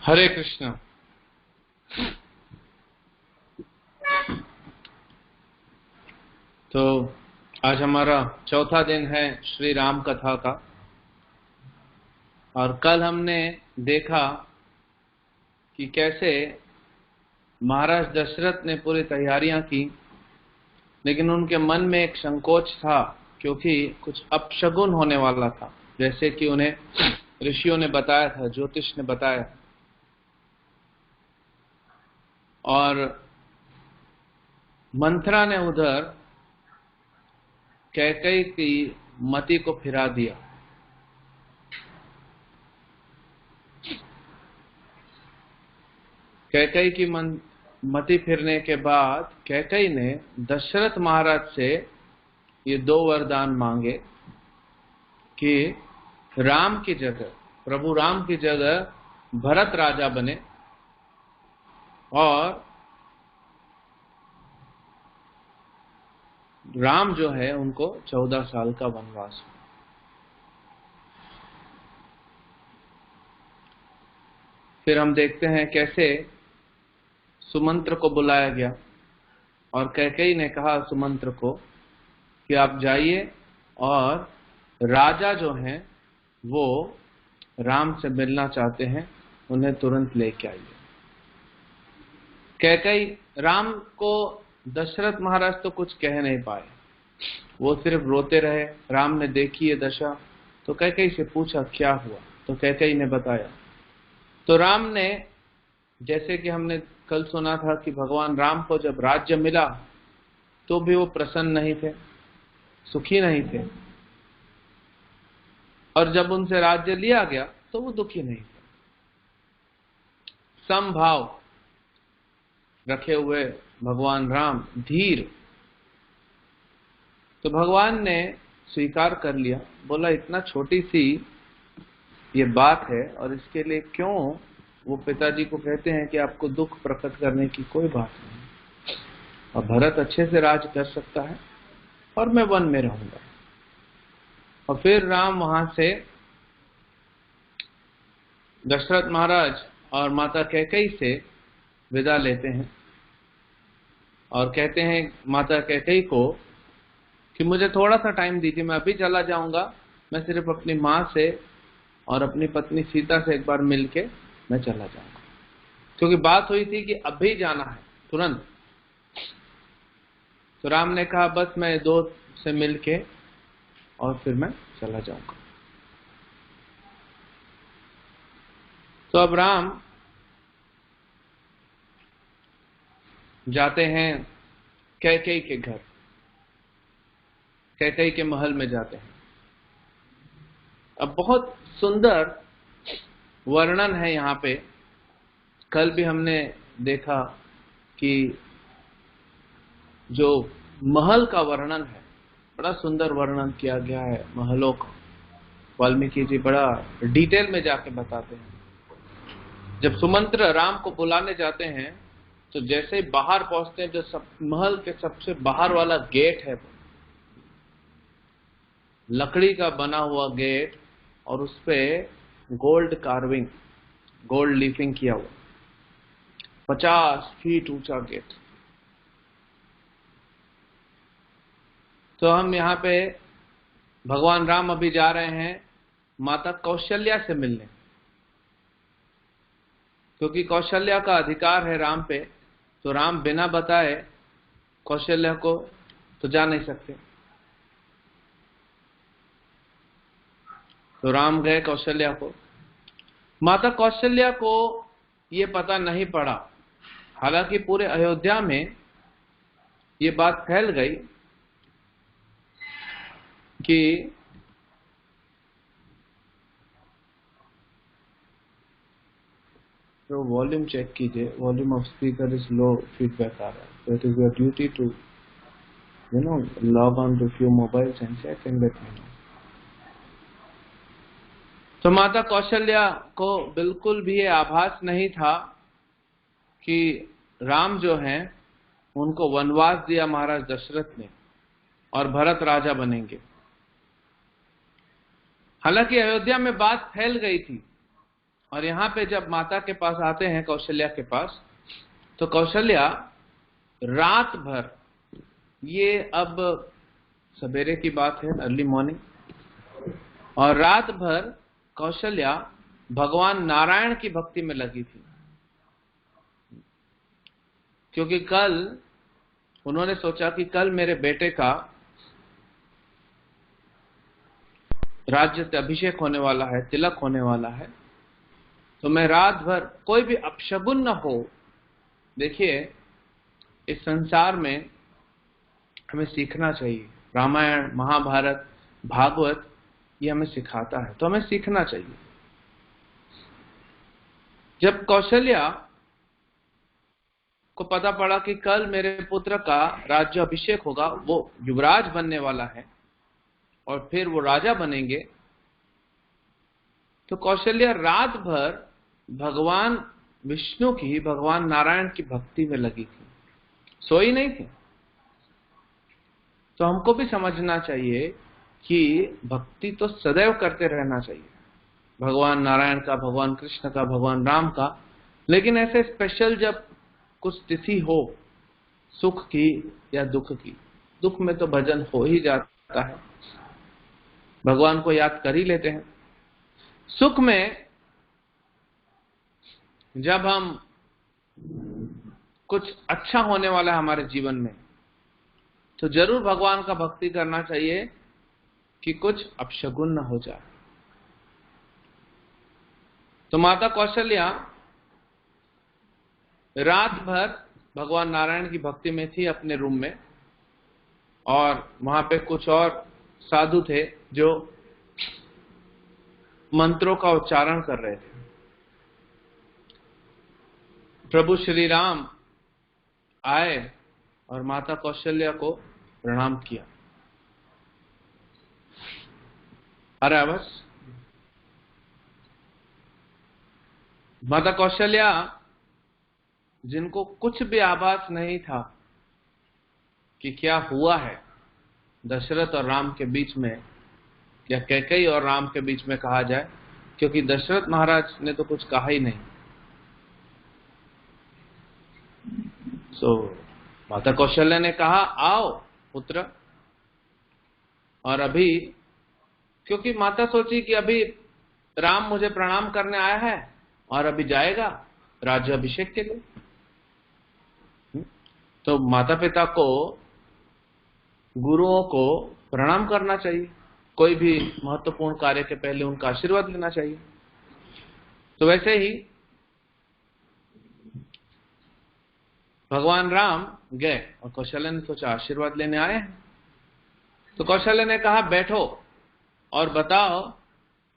हरे कृष्ण। तो आज हमारा चौथा दिन है श्री राम कथा का। और कल हमने देखा कि कैसे महाराज दशरथ ने पूरी तैयारियां की, लेकिन उनके मन में एक संकोच था क्योंकि कुछ अपशगुन होने वाला था, जैसे कि उन्हें ऋषियों ने बताया था, ज्योतिष ने बताया। और मंथरा ने उधर कैकेयी की मति को फिरा दिया। कैकेयी की मति फिरने के बाद कैकेयी ने दशरथ महाराज से ये दो वरदान मांगे कि राम की जगह, प्रभु राम की जगह भरत राजा बने और राम जो है उनको 14 साल का वनवास हो। फिर हम देखते हैं कैसे सुमंत्र को बुलाया गया और कैकेयी ने कहा सुमंत्र को कि आप जाइए और राजा जो हैं वो राम से मिलना चाहते हैं, उन्हें तुरंत लेके आइए। कैकेयी राम को दशरथ महाराज तो कुछ कह नहीं पाए, वो सिर्फ रोते रहे। राम ने देखी ये दशा तो कैकेयी से पूछा क्या हुआ, तो कैकेयी ने बताया। तो राम ने, जैसे कि हमने कल सुना था कि भगवान राम को जब राज्य मिला तो भी वो प्रसन्न नहीं थे, सुखी नहीं थे, और जब उनसे राज्य लिया गया तो वो दुखी नहीं थे। समभाव रखे हुए भगवान राम, धीर। तो भगवान ने स्वीकार कर लिया, बोला इतना छोटी सी ये बात है और इसके लिए क्यों वो पिताजी को कहते हैं कि आपको दुख प्रकट करने की कोई बात नहीं, और भरत अच्छे से राज कर सकता है और मैं वन में रहूंगा। और फिर राम वहां से दशरथ महाराज और माता कैकेयी से विदा लेते हैं और कहते हैं माता कैकेयी को कि मुझे थोड़ा सा टाइम दीजिए, मैं अभी चला जाऊंगा, मैं सिर्फ अपनी माँ से और अपनी पत्नी सीता से एक बार मिलके मैं चला जाऊंगा, क्योंकि बात हुई थी कि अभी जाना है तुरंत। तो राम ने कहा बस मैं दो से मिलके और फिर मैं चला जाऊंगा। तो अब राम जाते हैं कैकेयी के घर, कैकेयी के महल में जाते हैं। अब बहुत सुंदर वर्णन है यहाँ पे। कल भी हमने देखा कि जो महल का वर्णन है, बड़ा सुंदर वर्णन किया गया है महलों का। वाल्मीकि जी बड़ा डिटेल में जाके बताते हैं। जब सुमंत्र राम को बुलाने जाते हैं तो जैसे ही बाहर पहुंचते हैं, जो महल के सबसे बाहर वाला गेट है, लकड़ी का बना हुआ गेट, और उस पे गोल्ड कार्विंग, गोल्ड लीफिंग किया हुआ, 50 फीट ऊंचा गेट। तो हम यहाँ पे भगवान राम अभी जा रहे हैं माता कौशल्या से मिलने, क्योंकि कौशल्या का अधिकार है राम पे। तो राम बिना बताए कौशल्या को तो जा नहीं सकते। तो राम गए कौशल्या को। माता कौशल्या को ये पता नहीं पड़ा, हालांकि पूरे अयोध्या में ये बात फैल गई कि तो वॉल्यूम चेक कीजिए, volume of speaker is low, feedback आ रहा है। तो it is your duty to log on to few mobiles and check and let me know. तो माता कौशल्या को बिल्कुल भी ये आभास नहीं था कि राम जो हैं उनको वनवास दिया महाराज दशरथ ने और भरत राजा बनेंगे। हालांकि अयोध्या में बात फैल गई थी और यहाँ पे जब माता के पास आते हैं, कौशल्या के पास, तो कौशल्या रात भर, ये अब सवेरे की बात है, अर्ली मॉर्निंग, और रात भर कौशल्या भगवान नारायण की भक्ति में लगी थी। क्योंकि कल उन्होंने सोचा कि कल मेरे बेटे का राज्य से अभिषेक होने वाला है, तिलक होने वाला है, तो मैं रात भर, कोई भी अपशगुन न हो। देखिए, इस संसार में हमें सीखना चाहिए, रामायण, महाभारत, भागवत, ये हमें सिखाता है, तो हमें सीखना चाहिए। जब कौशल्या को पता पड़ा कि कल मेरे पुत्र का राज्य अभिषेक होगा, वो युवराज बनने वाला है और फिर वो राजा बनेंगे, तो कौशल्या रात भर भगवान विष्णु की, भगवान नारायण की भक्ति में लगी थी, सोई नहीं थी। तो हमको भी समझना चाहिए कि भक्ति तो सदैव करते रहना चाहिए, भगवान नारायण का, भगवान कृष्ण का, भगवान राम का। लेकिन ऐसे स्पेशल जब कुछ तिथि हो, सुख की या दुख की, दुख में तो भजन हो ही जाता है, भगवान को याद कर ही लेते हैं। सुख में जब हम कुछ अच्छा होने वाला है हमारे जीवन में, तो जरूर भगवान का भक्ति करना चाहिए कि कुछ अपशगुन न हो जाए। तो माता कौशल्या रात भर भगवान नारायण की भक्ति में थी अपने रूम में, और वहां पे कुछ और साधु थे जो मंत्रों का उच्चारण कर रहे थे। प्रभु श्री राम आए और माता कौशल्या को प्रणाम किया। अरे बस, माता कौशल्या, जिनको कुछ भी आभास नहीं था कि क्या हुआ है दशरथ और राम के बीच में, या कैकेयी और राम के बीच में कहा जाए, क्योंकि दशरथ महाराज ने तो कुछ कहा ही नहीं। माता कौशल्या ने कहा, आओ पुत्र। और अभी, क्योंकि माता सोची कि अभी राम मुझे प्रणाम करने आया है और अभी जाएगा राज्याभिषेक के लिए, तो माता पिता को, गुरुओं को प्रणाम करना चाहिए, कोई भी महत्वपूर्ण कार्य के पहले उनका आशीर्वाद लेना चाहिए। तो वैसे ही भगवान राम गए और कौशल्या ने सोचा आशीर्वाद लेने आए हैं, तो कौशल्या ने कहा, बैठो और बताओ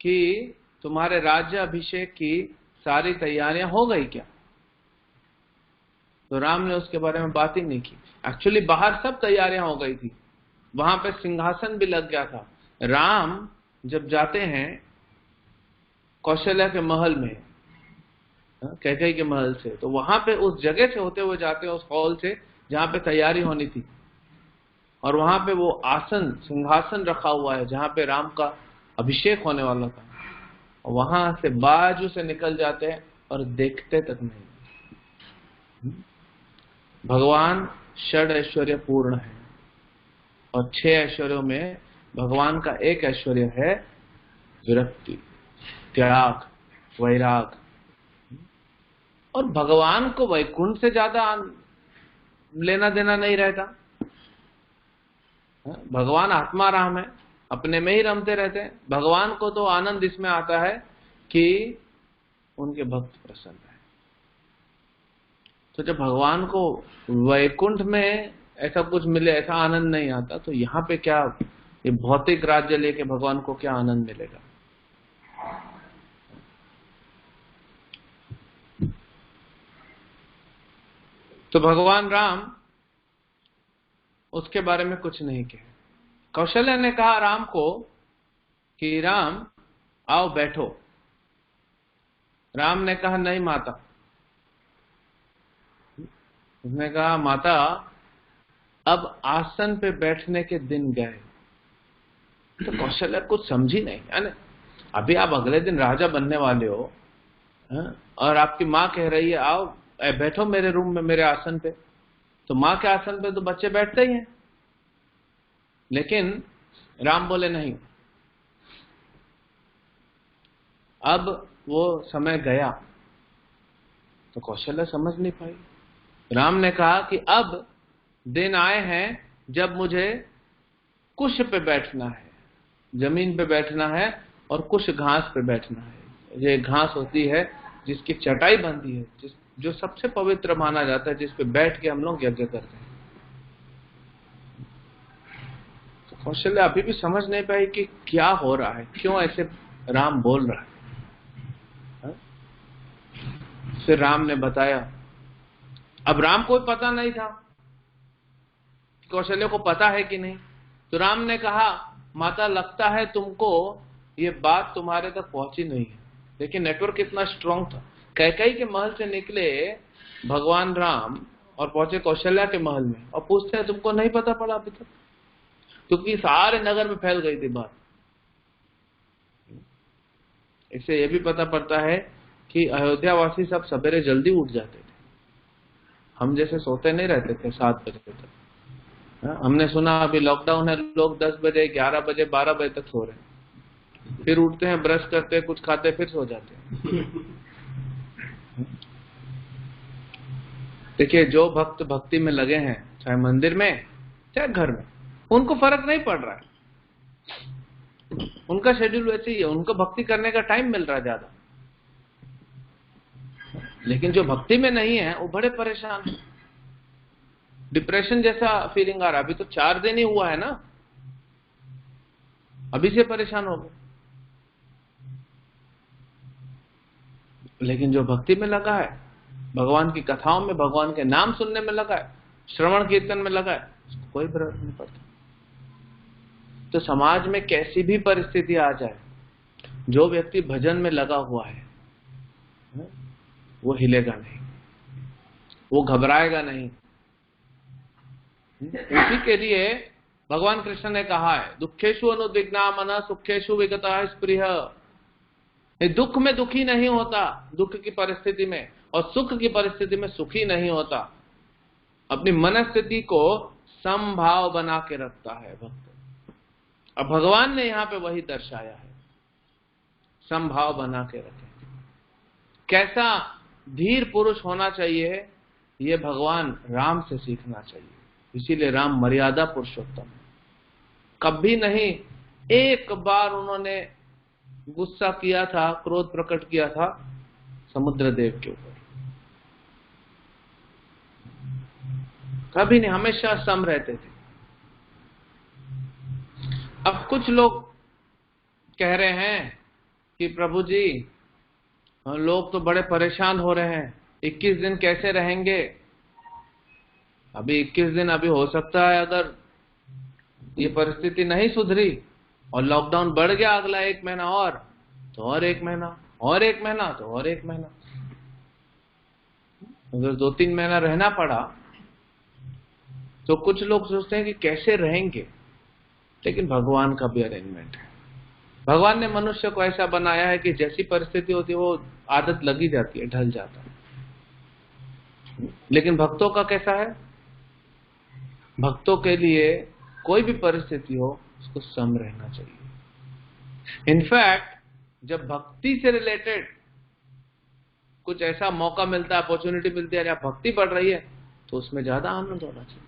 कि तुम्हारे राज्य अभिषेक की सारी तैयारियां हो गई क्या। तो राम ने उसके बारे में बात ही नहीं की। एक्चुअली बाहर सब तैयारियां हो गई थी, वहां पे सिंहासन भी लग गया था। राम जब जाते हैं कौशल्या के महल में, कैकेयी के महल से, तो वहां पे उस जगह से होते हुए जाते हैं, उस हॉल से जहां पे तैयारी होनी थी, और वहां पे वो आसन, सिंहासन रखा हुआ है जहां पे राम का अभिषेक होने वाला था, और वहां से बाजू से निकल जाते हैं और देखते तक नहीं। भगवान षड ऐश्वर्य पूर्ण है, और 6 ऐश्वर्यों में भगवान का एक ऐश्वर्य है विरक्ति, त्याग, वैराग। और भगवान को वैकुंठ से ज्यादा लेना देना नहीं रहता। भगवान आत्मा राम है, अपने में ही रमते रहते हैं। भगवान को तो आनंद इसमें आता है कि उनके भक्त प्रसन्न है। तो जब भगवान को वैकुंठ में ऐसा कुछ मिले, ऐसा आनंद नहीं आता, तो यहाँ पे क्या, ये भौतिक राज्य लेके भगवान को क्या आनंद मिलेगा। तो भगवान राम उसके बारे में कुछ नहीं कहे। कौशल्या ने कहा राम को कि राम आओ बैठो। राम ने कहा नहीं माता। उसने कहा माता अब आसन पे बैठने के दिन गए। तो कौशल्या कुछ समझी नहीं, यानी अभी आप अगले दिन राजा बनने वाले हो, और आपकी माँ कह रही है आओ बैठो मेरे रूम में मेरे आसन पे, तो माँ के आसन पे तो बच्चे बैठते ही हैं। लेकिन राम बोले नहीं। अब वो समय गया तो कौशल्या समझ नहीं पाई। राम ने कहा कि अब दिन आए हैं जब मुझे कुश पे बैठना है, जमीन पे बैठना है और कुश घास पे बैठना है। ये घास होती है जिसकी चटाई बनती है, जो सबसे पवित्र माना जाता है, जिस पे बैठ के हम लोग यज्ञ करते हैं। तो कौशल्या अभी भी समझ नहीं पाई कि क्या हो रहा है, क्यों ऐसे राम बोल रहा है। फिर राम ने बताया। अब राम को पता नहीं था, कौशल्या को पता है कि नहीं। तो राम ने कहा माता लगता है तुमको ये बात तुम्हारे तक पहुंची नहीं है। लेकिन नेटवर्क इतना स्ट्रांग था। कैकेयी के महल से निकले भगवान राम और पहुंचे कौशल्या के महल में और पूछते हैं तुमको नहीं पता पड़ा अभी तक, क्योंकि सारे नगर में फैल गई थी बात। इससे ये भी पता पड़ता है कि अयोध्या वासी सब सवेरे जल्दी उठ जाते थे, हम जैसे सोते नहीं रहते थे 7 बजे तक। हमने सुना अभी लॉकडाउन है, लोग 10 बजे 11 बजे 12 बजे तक सो रहे हैं, फिर उठते हैं, ब्रश करते हैं, कुछ खाते हैं, फिर सो जाते हैं। देखिए जो भक्त भक्ति में लगे हैं, चाहे मंदिर में चाहे घर में, उनको फर्क नहीं पड़ रहा है। उनका शेड्यूल वैसे ही है, उनको भक्ति करने का टाइम मिल रहा है ज्यादा। लेकिन जो भक्ति में नहीं है वो बड़े परेशान है, डिप्रेशन जैसा फीलिंग आ रहा। अभी तो 4 दिन ही हुआ है ना, अभी से परेशान हो गए। लेकिन जो भक्ति में लगा है, भगवान की कथाओं में, भगवान के नाम सुनने में लगा है, श्रवण कीर्तन में लगा है, उसको कोई फर्क नहीं पड़ता। तो समाज में कैसी भी परिस्थिति आ जाए, जो व्यक्ति भजन में लगा हुआ है वो हिलेगा नहीं, वो घबराएगा नहीं। उसी के लिए भगवान कृष्ण ने कहा है दुखेशु अनुद्विग्ना मन सुखेशु विगता स्पृह। दुख में दुखी नहीं होता, दुख की परिस्थिति में, और सुख की परिस्थिति में सुखी नहीं होता। अपनी मनस्थिति को समभाव बना के रखता है भक्त। अब भगवान ने यहां पे वही दर्शाया है, समभाव बना के रखे। कैसा धीर पुरुष होना चाहिए, ये भगवान राम से सीखना चाहिए। इसीलिए राम मर्यादा पुरुषोत्तम है। कभी नहीं, एक बार उन्होंने गुस्सा किया था, क्रोध प्रकट किया था समुद्र देव के ऊपर, कभी नहीं, हमेशा सम रहते थे। अब कुछ लोग कह रहे हैं कि प्रभु जी लोग तो बड़े परेशान हो रहे हैं, 21 दिन कैसे रहेंगे। अभी 21 दिन अभी हो सकता है, अगर ये परिस्थिति नहीं सुधरी और लॉकडाउन बढ़ गया अगला 1 महीना और, तो और 1 महीना, और 1 महीना, तो और 1 महीना। अगर 2-3 महीना रहना पड़ा तो कुछ लोग सोचते हैं कि कैसे रहेंगे। लेकिन भगवान का भी अरेंजमेंट है। भगवान ने मनुष्य को ऐसा बनाया है कि जैसी परिस्थिति होती है वो आदत लगी जाती है, ढल जाता है। लेकिन भक्तों का कैसा है, भक्तों के लिए कोई भी परिस्थिति हो उसको सम रहना चाहिए। इनफैक्ट जब भक्ति से रिलेटेड कुछ ऐसा मौका मिलता है, अपॉर्चुनिटी मिलती है या भक्ति बढ़ रही है, तो उसमें ज्यादा आनंद होना चाहिए।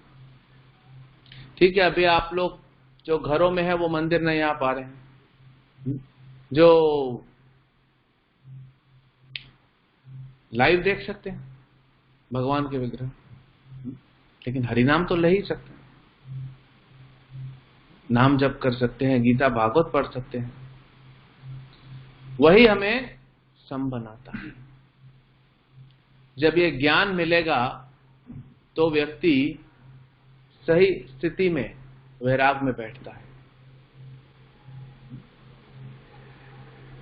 ठीक है, अभी आप लोग जो घरों में है वो मंदिर नहीं आ पा रहे हैं, जो लाइव देख सकते हैं भगवान के विग्रह, लेकिन हरिनाम तो ले ही सकते हैं, नाम जप कर सकते हैं, गीता भागवत पढ़ सकते हैं। वही हमें सम बनाता है। जब ये ज्ञान मिलेगा तो व्यक्ति सही स्थिति में वैराग में बैठता है।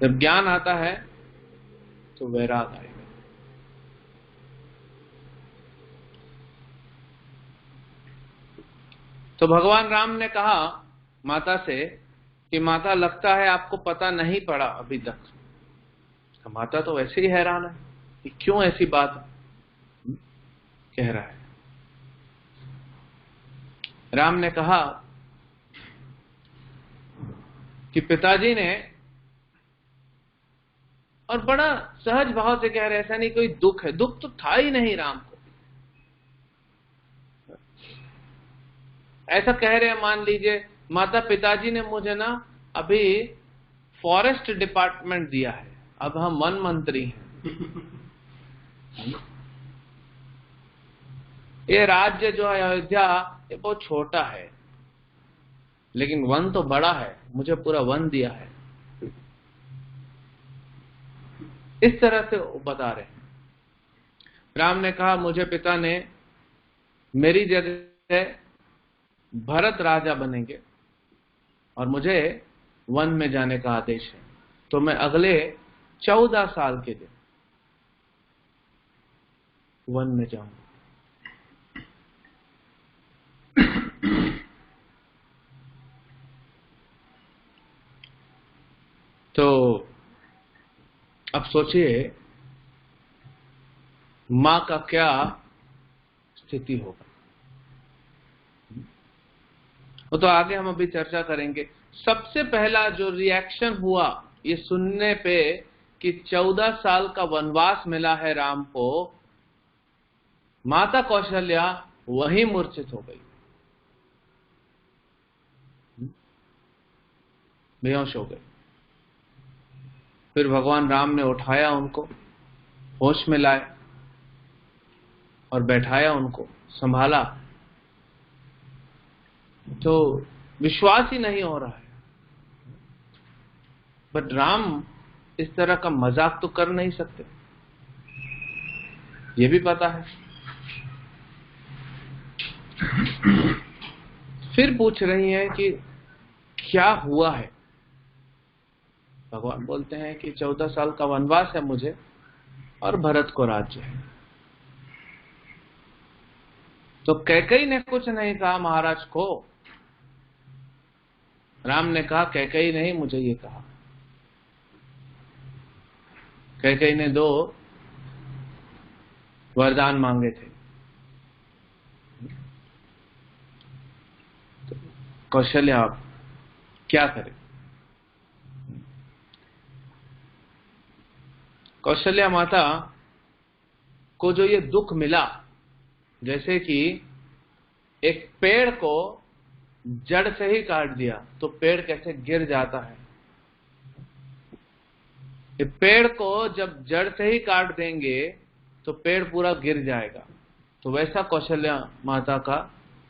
जब ज्ञान आता है तो वैराग आएगा। तो भगवान राम ने कहा माता से कि माता लगता है आपको पता नहीं पड़ा अभी तक, माता तो वैसे ही हैरान है कि क्यों ऐसी बात कह रहा है। राम ने कहा कि पिताजी ने, और बड़ा सहज भाव से कह रहे, ऐसा नहीं कोई दुख है, दुख तो था ही नहीं राम को। ऐसा कह रहे हैं, मान लीजिए माता पिताजी ने मुझे ना अभी फॉरेस्ट डिपार्टमेंट दिया है, अब हम वन मंत्री हैं। ये राज्य जो है अयोध्या, ये बहुत छोटा है, लेकिन वन तो बड़ा है, मुझे पूरा वन दिया है। इस तरह से वो बता रहे हैं। राम ने कहा मुझे पिता ने मेरी जगह भरत राजा बनेंगे और मुझे वन में जाने का आदेश है, तो मैं अगले 14 साल के दिन वन में जाऊंगा। तो अब सोचिए मां का क्या स्थिति होगा। वो तो आगे हम अभी चर्चा करेंगे। सबसे पहला जो रिएक्शन हुआ ये सुनने पे कि 14 साल का वनवास मिला है राम को, माता कौशल्या वही मूर्छित हो गई, बेहोश हो गई। फिर भगवान राम ने उठाया उनको, होश में लाए और बैठाया उनको, संभाला। तो विश्वास ही नहीं हो रहा है। बट राम इस तरह का मजाक तो कर नहीं सकते, ये भी पता है। फिर पूछ रही हैं कि क्या हुआ है। भगवान बोलते हैं कि 14 साल का वनवास है मुझे और भरत को राज्य है। तो कैकेयी ने कुछ नहीं कहा महाराज को। राम ने कहा कैकेयी नहीं, मुझे ये कहा। कैकेयी ने 2 वरदान मांगे थे। तो कौशल्या आप क्या करें? कौशल्या माता को जो ये दुख मिला, जैसे कि एक पेड़ को जड़ से ही काट दिया तो पेड़ कैसे गिर जाता है, ये पेड़ को जब जड़ से ही काट देंगे तो पेड़ पूरा गिर जाएगा। तो वैसा कौशल्या माता का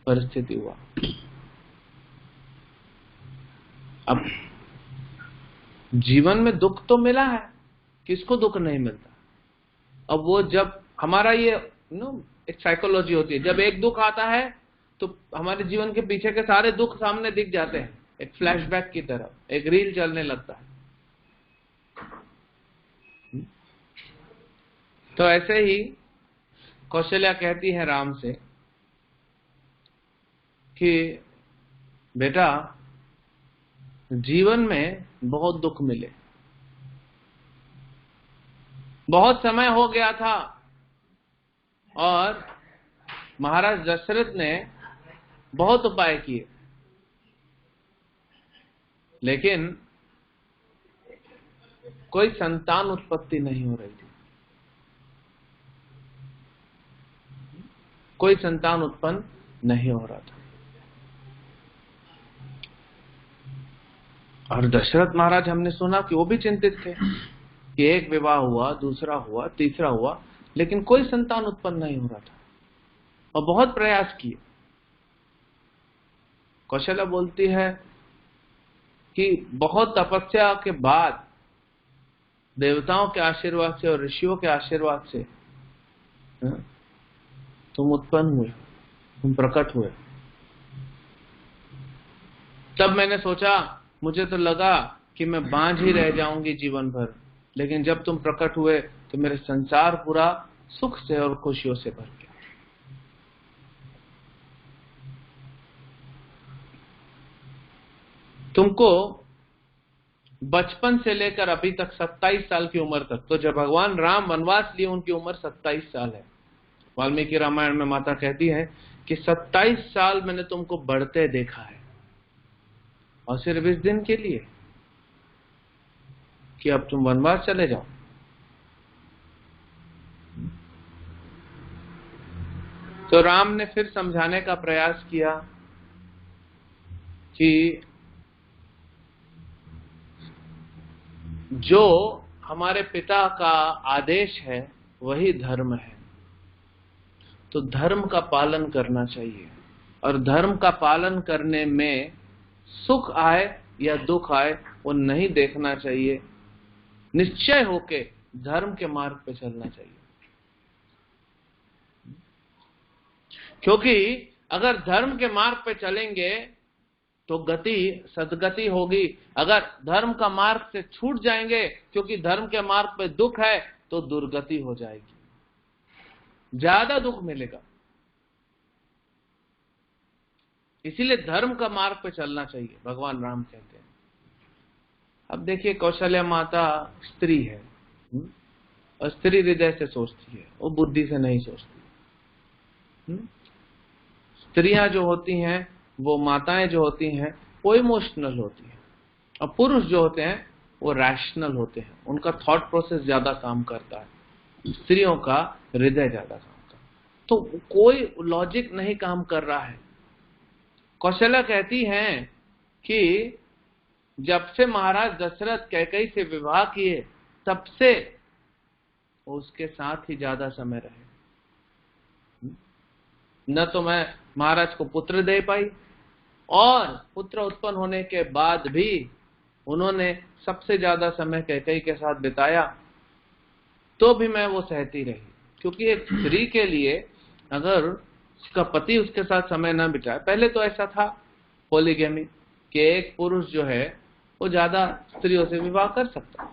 परिस्थिति हुआ। अब जीवन में दुख तो मिला है, किसको दुख नहीं मिलता। अब वो जब हमारा ये एक साइकोलॉजी होती है, जब एक दुख आता है तो हमारे जीवन के पीछे के सारे दुख सामने दिख जाते हैं, एक फ्लैशबैक की तरह, एक रील चलने लगता है। तो ऐसे ही कौशल्या कहती है राम से कि बेटा जीवन में बहुत दुख मिले, बहुत समय हो गया था और महाराज दशरथ ने बहुत उपाय किए, लेकिन कोई संतान उत्पत्ति नहीं हो रही थी, कोई संतान उत्पन्न नहीं हो रहा था। और दशरथ महाराज हमने सुना कि वो भी चिंतित थे कि एक विवाह हुआ, दूसरा हुआ, तीसरा हुआ, लेकिन कोई संतान उत्पन्न नहीं हो रहा था और बहुत प्रयास किए। कौशल्या बोलती है कि बहुत तपस्या के बाद, देवताओं के आशीर्वाद से और ऋषियों के आशीर्वाद से तुम उत्पन्न हुए, तुम प्रकट हुए। तब मैंने सोचा, मुझे तो लगा कि मैं बांझ ही रह जाऊंगी जीवन भर, लेकिन जब तुम प्रकट हुए तो मेरे संसार पूरा सुख से और खुशियों से भर गया। तुमको बचपन से लेकर अभी तक 27 साल की उम्र तक। तो जब भगवान राम वनवास लिए उनकी उम्र 27 साल है। वाल्मीकि रामायण में माता कहती है कि 27 साल मैंने तुमको बढ़ते देखा है, और सिर्फ इस दिन के लिए कि अब तुम वनवास चले जाओ। तो राम ने फिर समझाने का प्रयास किया कि जो हमारे पिता का आदेश है वही धर्म है, तो धर्म का पालन करना चाहिए, और धर्म का पालन करने में सुख आए या दुख आए वो नहीं देखना चाहिए। निश्चय होके धर्म के मार्ग पे चलना चाहिए, क्योंकि अगर धर्म के मार्ग पे चलेंगे तो गति सदगति होगी। अगर धर्म का मार्ग से छूट जाएंगे क्योंकि धर्म के मार्ग पे दुख है तो दुर्गति हो जाएगी, ज्यादा दुख मिलेगा। इसीलिए धर्म का मार्ग पे चलना चाहिए, भगवान राम कहते हैं। अब देखिए, कौशल्या माता स्त्री है, और स्त्री हृदय से सोचती है, वो बुद्धि से नहीं सोचती। स्त्रियां जो होती हैं, वो माताएं जो होती हैं, वो इमोशनल होती हैं, और पुरुष जो होते हैं वो रैशनल होते हैं। उनका थॉट प्रोसेस ज्यादा काम करता है, स्त्रियों का हृदय ज्यादा काम करता है। तो कोई लॉजिक नहीं काम कर रहा है। कौशल्या कहती हैं कि जब से महाराज दशरथ कैकेयी से विवाह किए तब से उसके साथ ही ज्यादा समय रहे। न तो मैं महाराज को पुत्र दे पाई, और पुत्र उत्पन्न होने के बाद भी उन्होंने सबसे ज्यादा समय कैकेयी के साथ बिताया, तो भी मैं वो सहती रही। क्योंकि एक स्त्री के लिए अगर उसका पति उसके साथ समय न बिताए, पहले तो ऐसा था पॉलीगैमी कि एक पुरुष जो है वो ज्यादा स्त्रियों से विवाह कर सकता,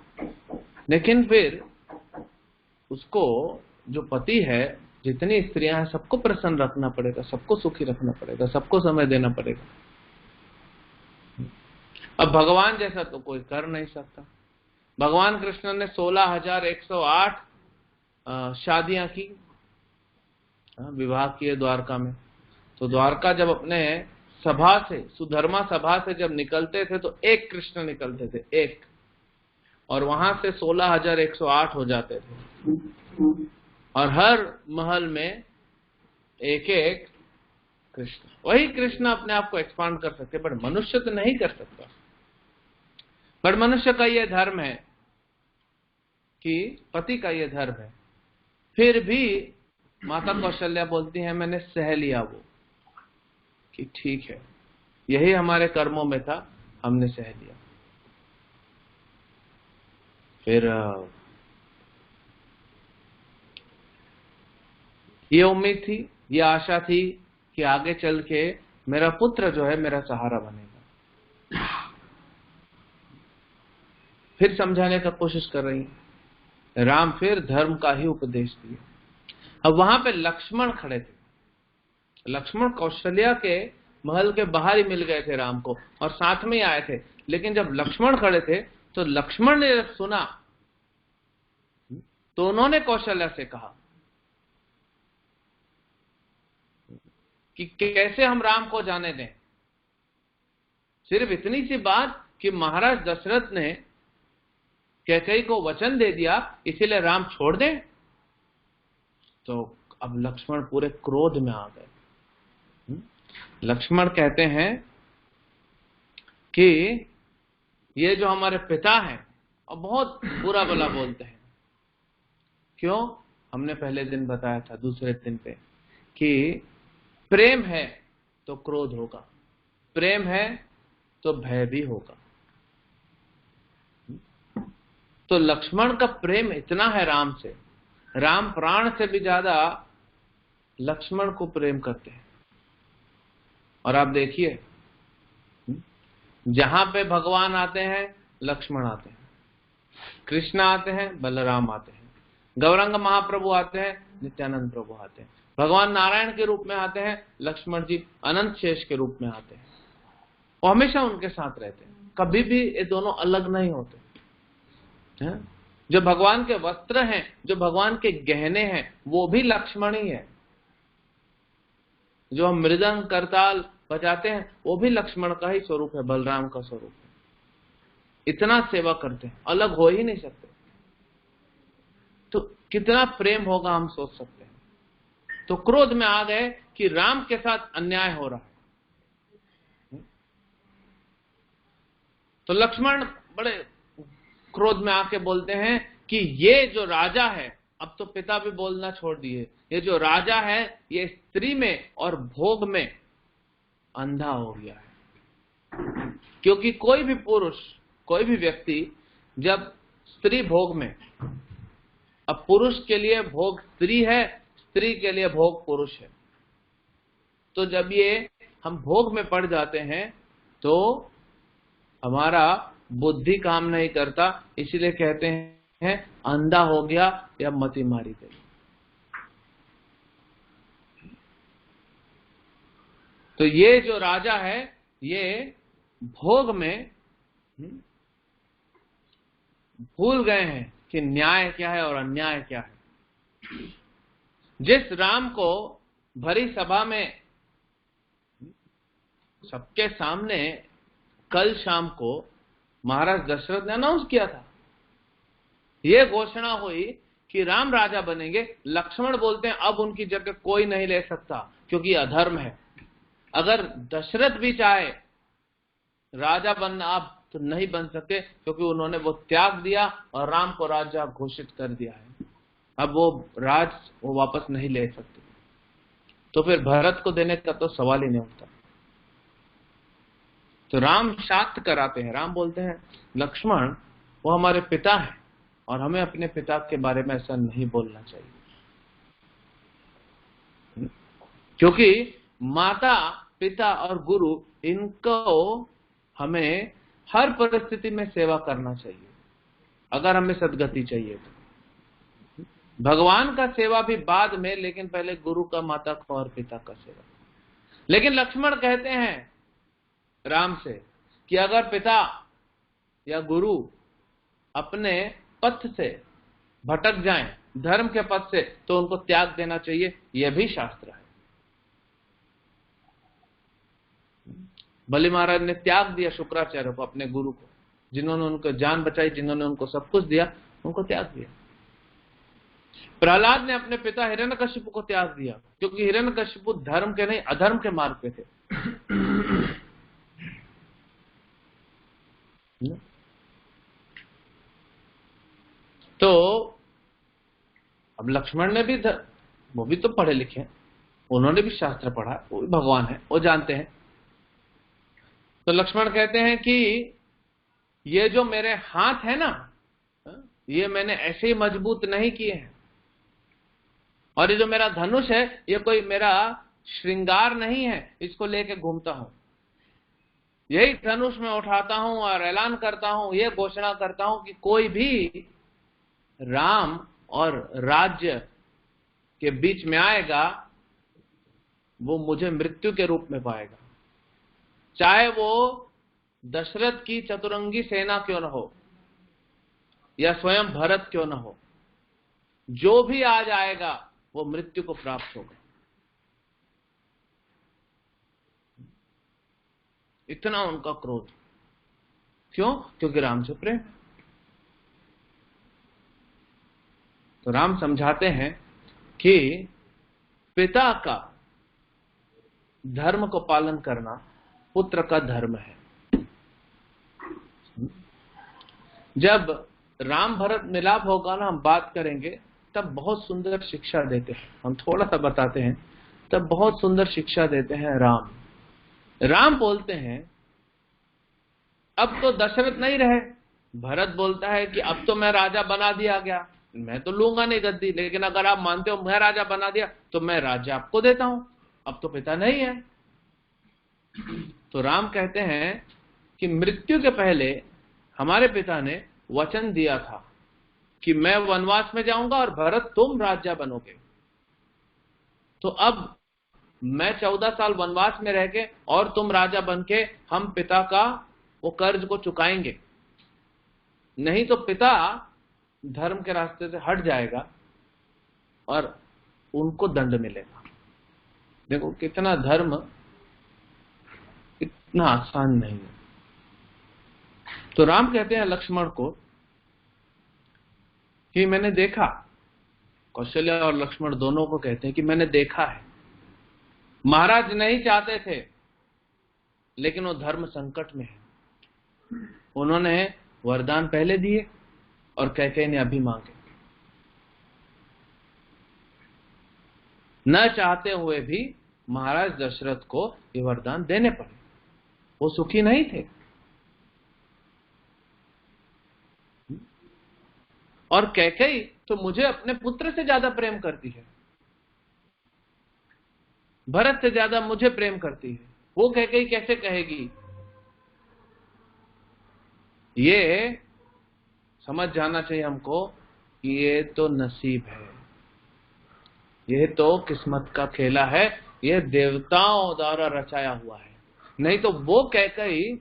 लेकिन फिर उसको जो पति है, जितनी स्त्रियां हैं, सबको प्रसन्न रखना पड़ेगा, सबको सुखी रखना पड़ेगा, सबको समय देना पड़ेगा। अब भगवान जैसा तो कोई कर नहीं सकता। भगवान कृष्ण ने 16,108 शादियां की, विवाह किए द्वारका में। तो द्वारका जब अपने सभा से, सुधर्मा सभा से जब निकलते थे तो एक कृष्ण निकलते थे, एक, और वहां से 16,108 हो जाते थे, और हर महल में एक एक कृष्ण। वही कृष्ण अपने आप को एक्सपांड कर सकते, बट मनुष्य तो नहीं कर सकता। बट मनुष्य का यह धर्म है कि पति का यह धर्म है। फिर भी माता कौशल्या बोलती है मैंने सह लिया वो, कि ठीक है, यही हमारे कर्मों में था, हमने सह लिया। फिर ये उम्मीद थी, ये आशा थी कि आगे चल के मेरा पुत्र जो है मेरा सहारा बनेगा। फिर समझाने का कोशिश कर रही है। राम फिर धर्म का ही उपदेश दिए। अब वहां पे लक्ष्मण खड़े थे। लक्ष्मण कौशल्या के महल के बाहर ही मिल गए थे राम को, और साथ में ही आए थे। लेकिन जब लक्ष्मण खड़े थे तो लक्ष्मण ने जब सुना तो उन्होंने कौशल्या से कहा कि कैसे हम राम को जाने दें। सिर्फ इतनी सी बात कि महाराज दशरथ ने कैकेयी को वचन दे दिया, इसीलिए राम छोड़ दें। तो अब लक्ष्मण पूरे क्रोध में आ गए। लक्ष्मण कहते हैं कि ये जो हमारे पिता हैं और बहुत बुरा भला बोलते हैं। क्यों? हमने पहले दिन बताया था, दूसरे दिन पे, कि प्रेम है तो क्रोध होगा, प्रेम है तो भय भी होगा। तो लक्ष्मण का प्रेम इतना है राम से, राम प्राण से भी ज्यादा लक्ष्मण को प्रेम करते हैं। और आप देखिए, जहां पे भगवान आते हैं लक्ष्मण आते हैं, कृष्ण आते हैं, बलराम आते हैं, गौरंग महाप्रभु आते हैं, नित्यानंद प्रभु आते हैं, भगवान नारायण के रूप में आते हैं, लक्ष्मण जी अनंत शेष के रूप में आते हैं। वो हमेशा उनके साथ रहते हैं। कभी भी ये दोनों अलग नहीं होते हैं। जो भगवान के वस्त्र हैं, जो भगवान के गहने हैं, वो भी लक्ष्मण ही है। जो हम मृदंग करताल बजाते हैं वो भी लक्ष्मण का ही स्वरूप है, बलराम का स्वरूप है। इतना सेवा करते हैं, अलग हो ही नहीं सकते। तो कितना प्रेम होगा हम सोच सकते हैं। तो क्रोध में आ गए कि राम के साथ अन्याय हो रहा है। तो लक्ष्मण बड़े क्रोध में आके बोलते हैं कि ये जो राजा है, अब तो पिता भी बोलना छोड़ दिए, ये जो राजा है ये स्त्री में और भोग में अंधा हो गया है। क्योंकि कोई भी पुरुष, कोई भी व्यक्ति जब स्त्री भोग में, अब पुरुष के लिए भोग स्त्री है, स्त्री के लिए भोग पुरुष है, तो जब ये हम भोग में पड़ जाते हैं तो हमारा बुद्धि काम नहीं करता, इसीलिए कहते हैं अंधा हो गया या मति मारी गई। तो ये जो राजा है ये भोग में भूल गए हैं कि न्याय क्या है और अन्याय क्या है। जिस राम को भरी सभा में सबके सामने कल शाम को महाराज दशरथ ने अनाउंस किया था, यह घोषणा हुई कि राम राजा बनेंगे, लक्ष्मण बोलते हैं अब उनकी जगह कोई नहीं ले सकता क्योंकि अधर्म है। अगर दशरथ भी चाहे राजा बनना आप तो नहीं बन सकते, क्योंकि उन्होंने वो त्याग दिया और राम को राजा घोषित कर दिया है। अब वो वापस नहीं ले सकते, तो फिर भरत को देने का तो सवाल ही नहीं उठता। तो राम शाक्त कराते हैं, राम बोलते हैं लक्ष्मण वो हमारे पिता है और हमें अपने पिता के बारे में ऐसा नहीं बोलना चाहिए, क्योंकि माता पिता और गुरु इनको हमें हर परिस्थिति में सेवा करना चाहिए अगर हमें सदगति चाहिए तो। भगवान का सेवा भी बाद में, लेकिन पहले गुरु का, माता का और पिता का सेवा। लेकिन लक्ष्मण कहते हैं राम से कि अगर पिता या गुरु अपने पथ से भटक जाएं, धर्म के पथ से, तो उनको त्याग देना चाहिए, यह भी शास्त्र है। बलि महाराज ने त्याग दिया शुक्राचार्य को, अपने गुरु को, जिन्होंने उनको जान बचाई, जिन्होंने उनको सब कुछ दिया, उनको त्याग दिया। प्रहलाद ने अपने पिता हिरण्यकशिपु को त्याग दिया, क्योंकि हिरण्यकशिपु धर्म के नहीं अधर्म के मार्ग पे थे। तो अब लक्ष्मण ने भी वो भी तो पढ़े लिखे हैं, उन्होंने भी शास्त्र पढ़ा, वो भी भगवान है, वो जानते हैं। तो लक्ष्मण कहते हैं कि ये जो मेरे हाथ है ना, ये मैंने ऐसे ही मजबूत नहीं किए हैं, और ये जो मेरा धनुष है ये कोई मेरा श्रृंगार नहीं है, इसको लेके घूमता हूं। यही धनुष में उठाता हूं और ऐलान करता हूं, ये घोषणा करता हूं कि कोई भी राम और राज्य के बीच में आएगा वो मुझे मृत्यु के रूप में पाएगा, चाहे वो दशरथ की चतुरंगी सेना क्यों न हो या स्वयं भरत क्यों न हो, जो भी आ जाएगा वो मृत्यु को प्राप्त होगा। इतना उनका क्रोध, क्यों? क्योंकि राम से प्रेम। तो राम समझाते हैं कि पिता का धर्म को पालन करना पुत्र का धर्म है। जब राम भरत मिलाप होगा ना, हम बात करेंगे, तब बहुत सुंदर शिक्षा देते हैं, हम थोड़ा सा बताते हैं, तब बहुत सुंदर शिक्षा देते हैं राम बोलते हैं अब तो दशरथ नहीं रहे। भरत बोलता है कि अब तो मैं राजा बना दिया गया, मैं तो लूंगा नहीं गद्दी, लेकिन अगर आप मानते हो मैं राजा बना दिया तो मैं राज्य आपको देता हूं, अब तो पिता नहीं है। तो राम कहते हैं कि मृत्यु के पहले हमारे पिता ने वचन दिया था कि मैं वनवास में जाऊंगा और भरत तुम राजा बनोगे। तो अब मैं 14 साल वनवास में रह के और तुम राजा बन के हम पिता का वो कर्ज को चुकाएंगे, नहीं तो पिता धर्म के रास्ते से हट जाएगा और उनको दंड मिलेगा। देखो कितना धर्म इतना आसान नहीं है। तो राम कहते हैं लक्ष्मण को कि मैंने देखा, कौशल्या और लक्ष्मण दोनों को कहते हैं कि मैंने देखा है, महाराज नहीं चाहते थे लेकिन वो धर्म संकट में है। उन्होंने वरदान पहले दिए और कैकेयी ने अभी मांगे। न चाहते हुए भी महाराज दशरथ को ये वरदान देने पड़े, वो सुखी नहीं थे। और कैकेयी तो मुझे अपने पुत्र से ज्यादा प्रेम करती है, भरत से ज्यादा मुझे प्रेम करती है, वो कैकेयी कैसे कहेगी? ये समझ जाना चाहिए हमको कि ये तो नसीब है, ये तो किस्मत का खेला है, ये देवताओं द्वारा रचाया हुआ है। नहीं तो वो कैकेयी,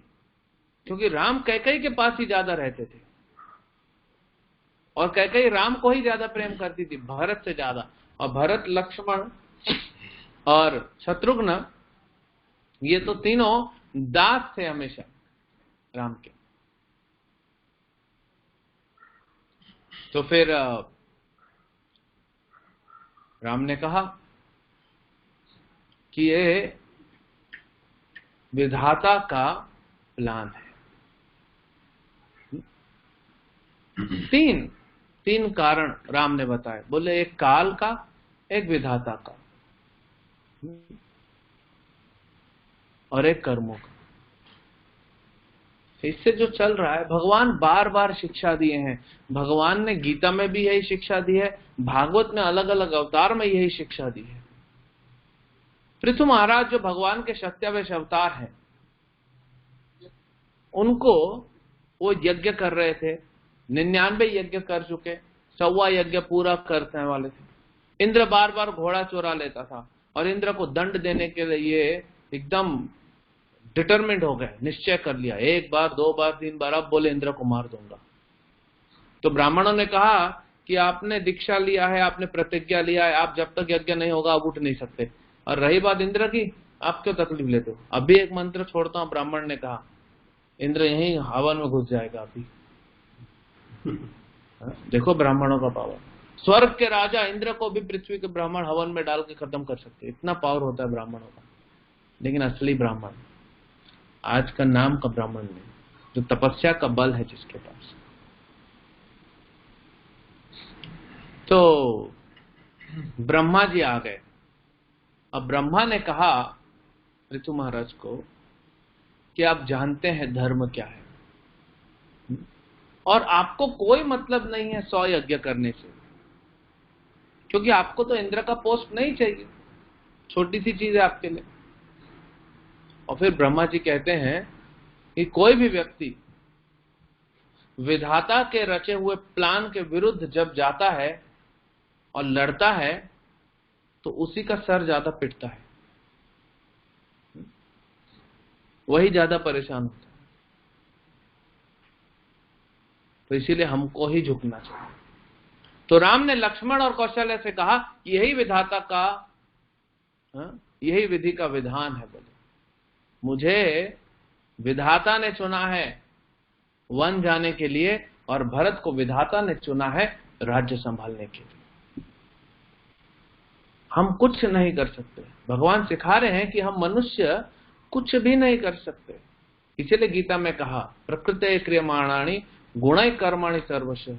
क्योंकि राम कैकेयी के पास ही ज्यादा रहते थे और कैकेयी राम को ही ज्यादा प्रेम करती थी, भरत से ज्यादा। और भरत, लक्ष्मण और शत्रुघ्न, ये तो तीनों दास थे हमेशा राम के। तो फिर राम ने कहा कि ये विधाता का प्लान है। तीन कारण राम ने बताए, बोले एक काल का, एक विधाता का और एक कर्मों का। इससे जो चल रहा है, भगवान बार बार शिक्षा दिए हैं। भगवान ने गीता में भी यही शिक्षा दी है, भागवत में अलग अलग अवतार में यही शिक्षा दी है। पृथु महाराज जो भगवान के सत्यावेश अवतार हैं, उनको वो यज्ञ कर रहे थे, 99 यज्ञ कर चुके, 100वां यज्ञ पूरा करने वाले थे। इंद्र बार बार घोड़ा चुरा लेता था और इंद्र को दंड देने के लिए एकदम डिटरमिन्ड हो गए, निश्चय कर लिया, 1 बार 2 बार 3 बार, अब बोले इंद्र को मार दूंगा। तो ब्राह्मणों ने कहा कि आपने दीक्षा लिया है, आपने प्रतिज्ञा लिया है, आप जब तक यज्ञ नहीं होगा आप उठ नहीं सकते। और रही बात इंद्र की, आप क्यों तकलीफ लेते हो? अभी एक मंत्र छोड़ता हूं, ब्राह्मण ने कहा, इंद्र यही हवन में घुस जाएगा अभी। देखो ब्राह्मणों का पावर। स्वर्ग के राजा इंद्र को भी पृथ्वी के ब्राह्मण हवन में डाल के खत्म कर सकते, इतना पावर होता है ब्राह्मणों का। लेकिन असली ब्राह्मण आज का नाम का ब्राह्मण नहीं, जो तपस्या का बल है जिसके पास। तो ब्रह्मा जी आ गए। अब ब्रह्मा ने कहा ऋतु महाराज को कि आप जानते हैं धर्म क्या है, और आपको कोई मतलब नहीं है 100 यज्ञ करने से, क्योंकि आपको तो इंद्र का पोस्ट नहीं चाहिए, छोटी सी चीज है आपके लिए। और फिर ब्रह्मा जी कहते हैं कि कोई भी व्यक्ति विधाता के रचे हुए प्लान के विरुद्ध जब जाता है और लड़ता है तो उसी का सर ज्यादा पिटता है, वही ज्यादा परेशान होता है। तो इसीलिए हमको ही झुकना चाहिए। तो राम ने लक्ष्मण और कौशल्या से कहा यही विधाता का, यही विधि का विधान है। बोले मुझे विधाता ने चुना है वन जाने के लिए और भरत को विधाता ने चुना है राज्य संभालने के लिए। हम कुछ नहीं कर सकते। भगवान सिखा रहे हैं कि हम मनुष्य कुछ भी नहीं कर सकते। इसीलिए गीता में कहा प्रकृते क्रियमाणानि गुणै कर्माणि सर्वशः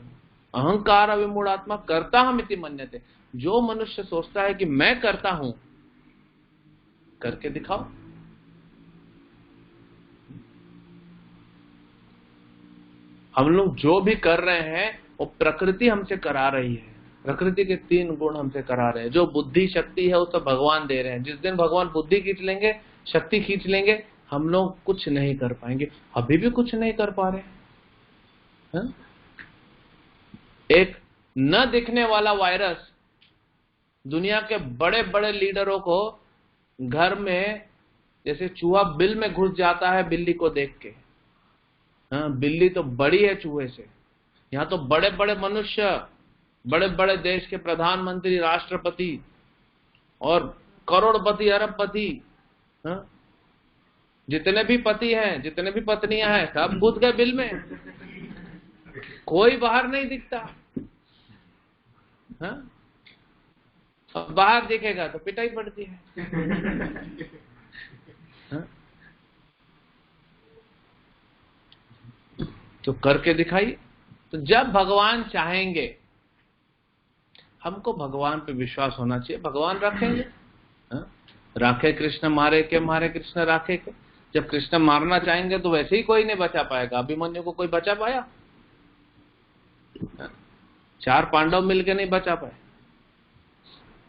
अहंकार विमूढ़ात्मा करता हम इति मन्यते। जो मनुष्य सोचता है कि मैं करता हूं, करके दिखाओ। हम लोग जो भी कर रहे हैं वो प्रकृति हमसे करा रही है। प्रकृति के 3 गुण हमसे करा रहे हैं। जो बुद्धि शक्ति है वो सब भगवान दे रहे हैं। जिस दिन भगवान बुद्धि खींच लेंगे, शक्ति खींच लेंगे, हम लोग कुछ नहीं कर पाएंगे। अभी भी कुछ नहीं कर पा रहे हैं। एक न दिखने वाला वायरस दुनिया के बड़े बड़े लीडरों को घर में जैसे चूहा बिल में घुस जाता है बिल्ली को देख के, हाँ, बिल्ली तो बड़ी है चूहे से। यहाँ तो बड़े बड़े मनुष्य, बड़े बड़े देश के प्रधानमंत्री, राष्ट्रपति और करोड़पति, अरबपति, हाँ, जितने भी पति हैं, जितने भी पत्नियां हैं, सब घुस गए बिल में। कोई बाहर नहीं दिखता। हाँ? अब बाहर दिखेगा तो पिटाई पड़ती है। हाँ? तो करके दिखाइए। तो जब भगवान चाहेंगे, हमको भगवान पे विश्वास होना चाहिए, भगवान रखेंगे। हाँ? राखे कृष्ण मारे के, मारे कृष्ण राखे के। जब कृष्ण मारना चाहेंगे तो वैसे ही कोई नहीं बचा पाएगा। अभिमन्यु को कोई बचा पाया? 4 पांडव मिलके नहीं बचा पाए,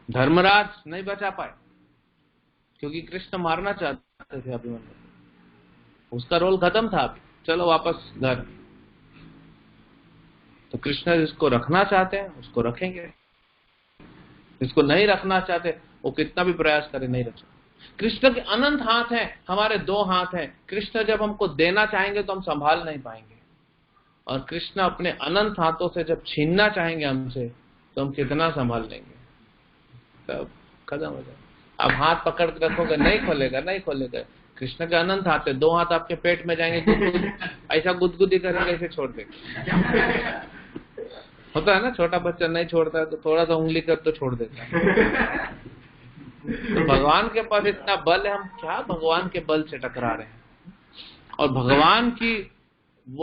धर्मराज नहीं बचा पाए, क्योंकि कृष्ण मारना चाहते थे अभिमन्यु। उसका रोल खत्म था। अभी चलो वापस घर। तो कृष्ण जिसको रखना चाहते हैं उसको रखेंगे, जिसको नहीं रखना चाहते वो कितना भी प्रयास करे नहीं रख सकते। कृष्ण के अनंत हाथ हैं, हमारे 2 हाथ हैं। कृष्ण जब हमको देना चाहेंगे तो हम संभाल नहीं पाएंगे, और कृष्ण अपने अनंत हाथों से जब छीनना चाहेंगे हमसे तो हम कितना संभाल लेंगे। तब खत्म हो जाए। अब हाथ पकड़ के रखोगे, नहीं खोलेगा, नहीं खोलेगा। कृष्ण के अनंत हाथ है, 2 हाथ आपके पेट में जाएंगे, ऐसा गुदगुदी करेंगे, ऐसे छोड़ देंगे। होता है ना, छोटा बच्चा नहीं छोड़ता है तो थोड़ा सा उंगली कर तो छोड़ देता है। तो भगवान के पास इतना बल है, हम क्या भगवान के बल से टकरा रहे हैं। और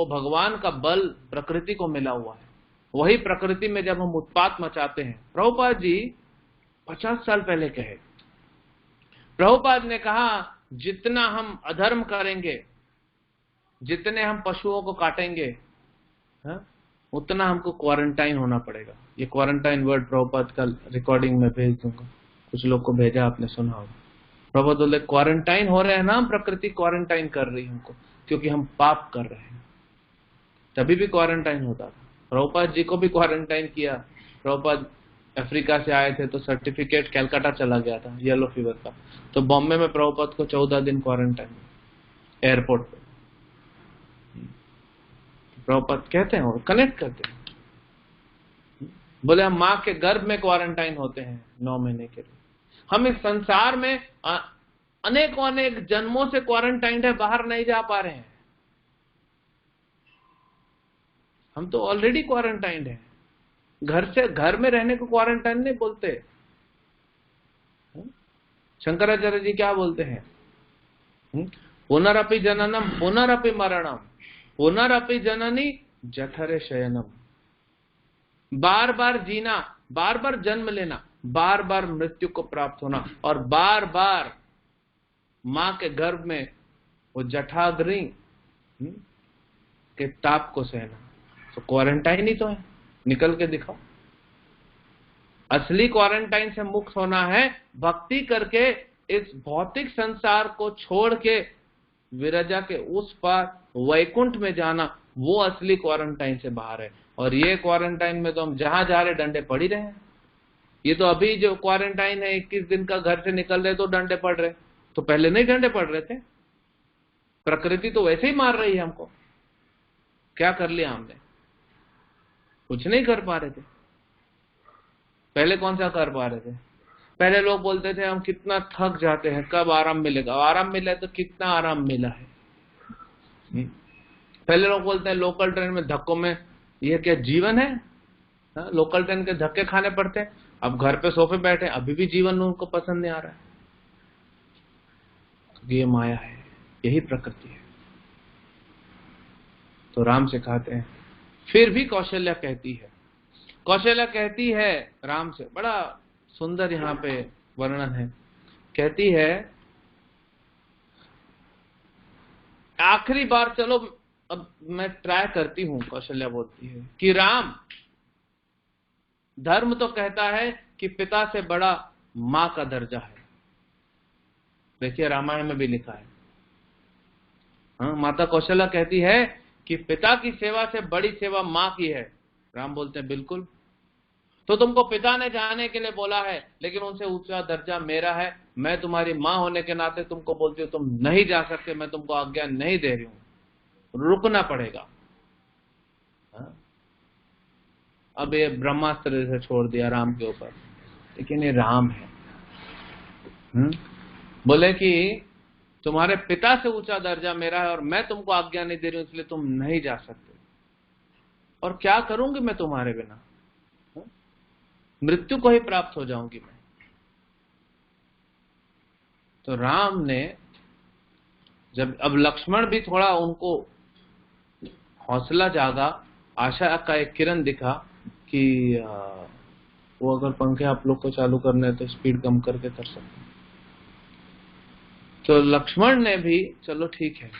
भगवान का बल प्रकृति को मिला हुआ है। वही प्रकृति में जब हम उत्पात मचाते हैं, प्रभुपाद जी 50 साल पहले कहे, प्रभुपाद ने कहा जितना हम अधर्म करेंगे, जितने हम पशुओं को काटेंगे, हाँ, उतना हमको क्वारंटाइन होना पड़ेगा। ये क्वारंटाइन वर्ड प्रभुपाद का रिकॉर्डिंग में भेज दूंगा, कुछ लोग को भेजा, आपने सुना होगा। प्रभुपाद बोले क्वारंटाइन हो रहे हैं ना, प्रकृति क्वारंटाइन कर रही है हमको, क्योंकि हम पाप कर रहे हैं। तभी भी क्वारंटाइन होता था। प्रभुपाद जी को भी क्वारंटाइन किया। प्रभुपाद अफ्रीका से आए थे तो सर्टिफिकेट कैलकाटा चला गया था येलो फीवर का, तो बॉम्बे में प्रभुपाद को 14 दिन क्वारंटाइन एयरपोर्ट पे। प्रभुपाद कहते हैं और कनेक्ट करते हैं, बोले हम माँ के गर्भ में क्वारंटाइन होते हैं 9 महीने के लिए। हम इस संसार में अनेकों अनेक जन्मों से क्वारंटाइन है, बाहर नहीं जा पा रहे हैं। हम तो ऑलरेडी क्वारंटाइंड हैं। घर में रहने को क्वारंटाइन नहीं बोलते। शंकराचार्य जी क्या बोलते हैं? पुनरपि जननम पुनरपि मरणम पुनरपि जननी जठरे शयनम। बार बार जीना, बार बार जन्म लेना, बार बार मृत्यु को प्राप्त होना, और बार बार मां के गर्भ में वो जठाग्नि के ताप को सहना। तो क्वारंटाइन ही तो है, निकल के दिखाओ। असली क्वारंटाइन से मुक्त होना है भक्ति करके, इस भौतिक संसार को छोड़ के विरजा के उस पार वैकुंठ में जाना, वो असली क्वारंटाइन से बाहर है। और ये क्वारंटाइन में तो हम जहां जा रहे डंडे पड़ ही रहे हैं। ये तो अभी जो क्वारंटाइन है 21 दिन का, घर से निकल रहे तो डंडे पड़ रहे, तो पहले नहीं डंडे पड़ रहे थे। प्रकृति तो वैसे ही मार रही है हमको। क्या कर लिया हमने? कुछ नहीं कर पा रहे थे। पहले कौन सा कर पा रहे थे? पहले लोग बोलते थे हम कितना थक जाते हैं, कब आराम मिलेगा। आराम मिला है तो कितना आराम मिला है। पहले लोग बोलते हैं लोकल ट्रेन में धक्कों में, ये क्या जीवन है? लोकल ट्रेन के धक्के खाने पड़ते हैं। अब घर पे सोफे बैठे, अभी भी जीवन उनको पसंद नहीं आ रहा है। तो ये माया है, यही प्रकृति है। तो राम सिखाते हैं। फिर भी कौशल्या कहती है राम से, बड़ा सुंदर यहाँ पे वर्णन है। कहती है आखिरी बार, चलो अब मैं ट्राई करती हूं, कौशल्या बोलती है कि राम, धर्म तो कहता है कि पिता से बड़ा मां का दर्जा है। देखिए रामायण में भी लिखा है। हाँ, माता कौशल्या कहती है कि पिता की सेवा से बड़ी सेवा मां की है। राम बोलते हैं बिल्कुल। तो तुमको पिता ने जाने के लिए बोला है, लेकिन उनसे ऊंचा दर्जा मेरा है। मैं तुम्हारी मां होने के नाते तुमको बोलती हूँ तुम नहीं जा सकते, मैं तुमको आज्ञा नहीं दे रही हूं। रुकना पड़ेगा। अब ये ब्रह्मास्त्र से छोड़ दिया राम के ऊपर, लेकिन ये राम है। बोले कि तुम्हारे पिता से ऊंचा दर्जा मेरा है और मैं तुमको आज्ञा नहीं दे रही हूं, इसलिए तुम नहीं जा सकते। और क्या करूंगी मैं तुम्हारे बिना? मृत्यु को ही प्राप्त हो जाऊंगी मैं। तो राम ने जब, अब लक्ष्मण भी थोड़ा, उनको हौसला जागा, आशा का एक किरण दिखा कि वो अगर पंखे आप लोग को चालू करने हैं तो स्पीड कम करके कर सकते। तो लक्ष्मण ने भी चलो ठीक है।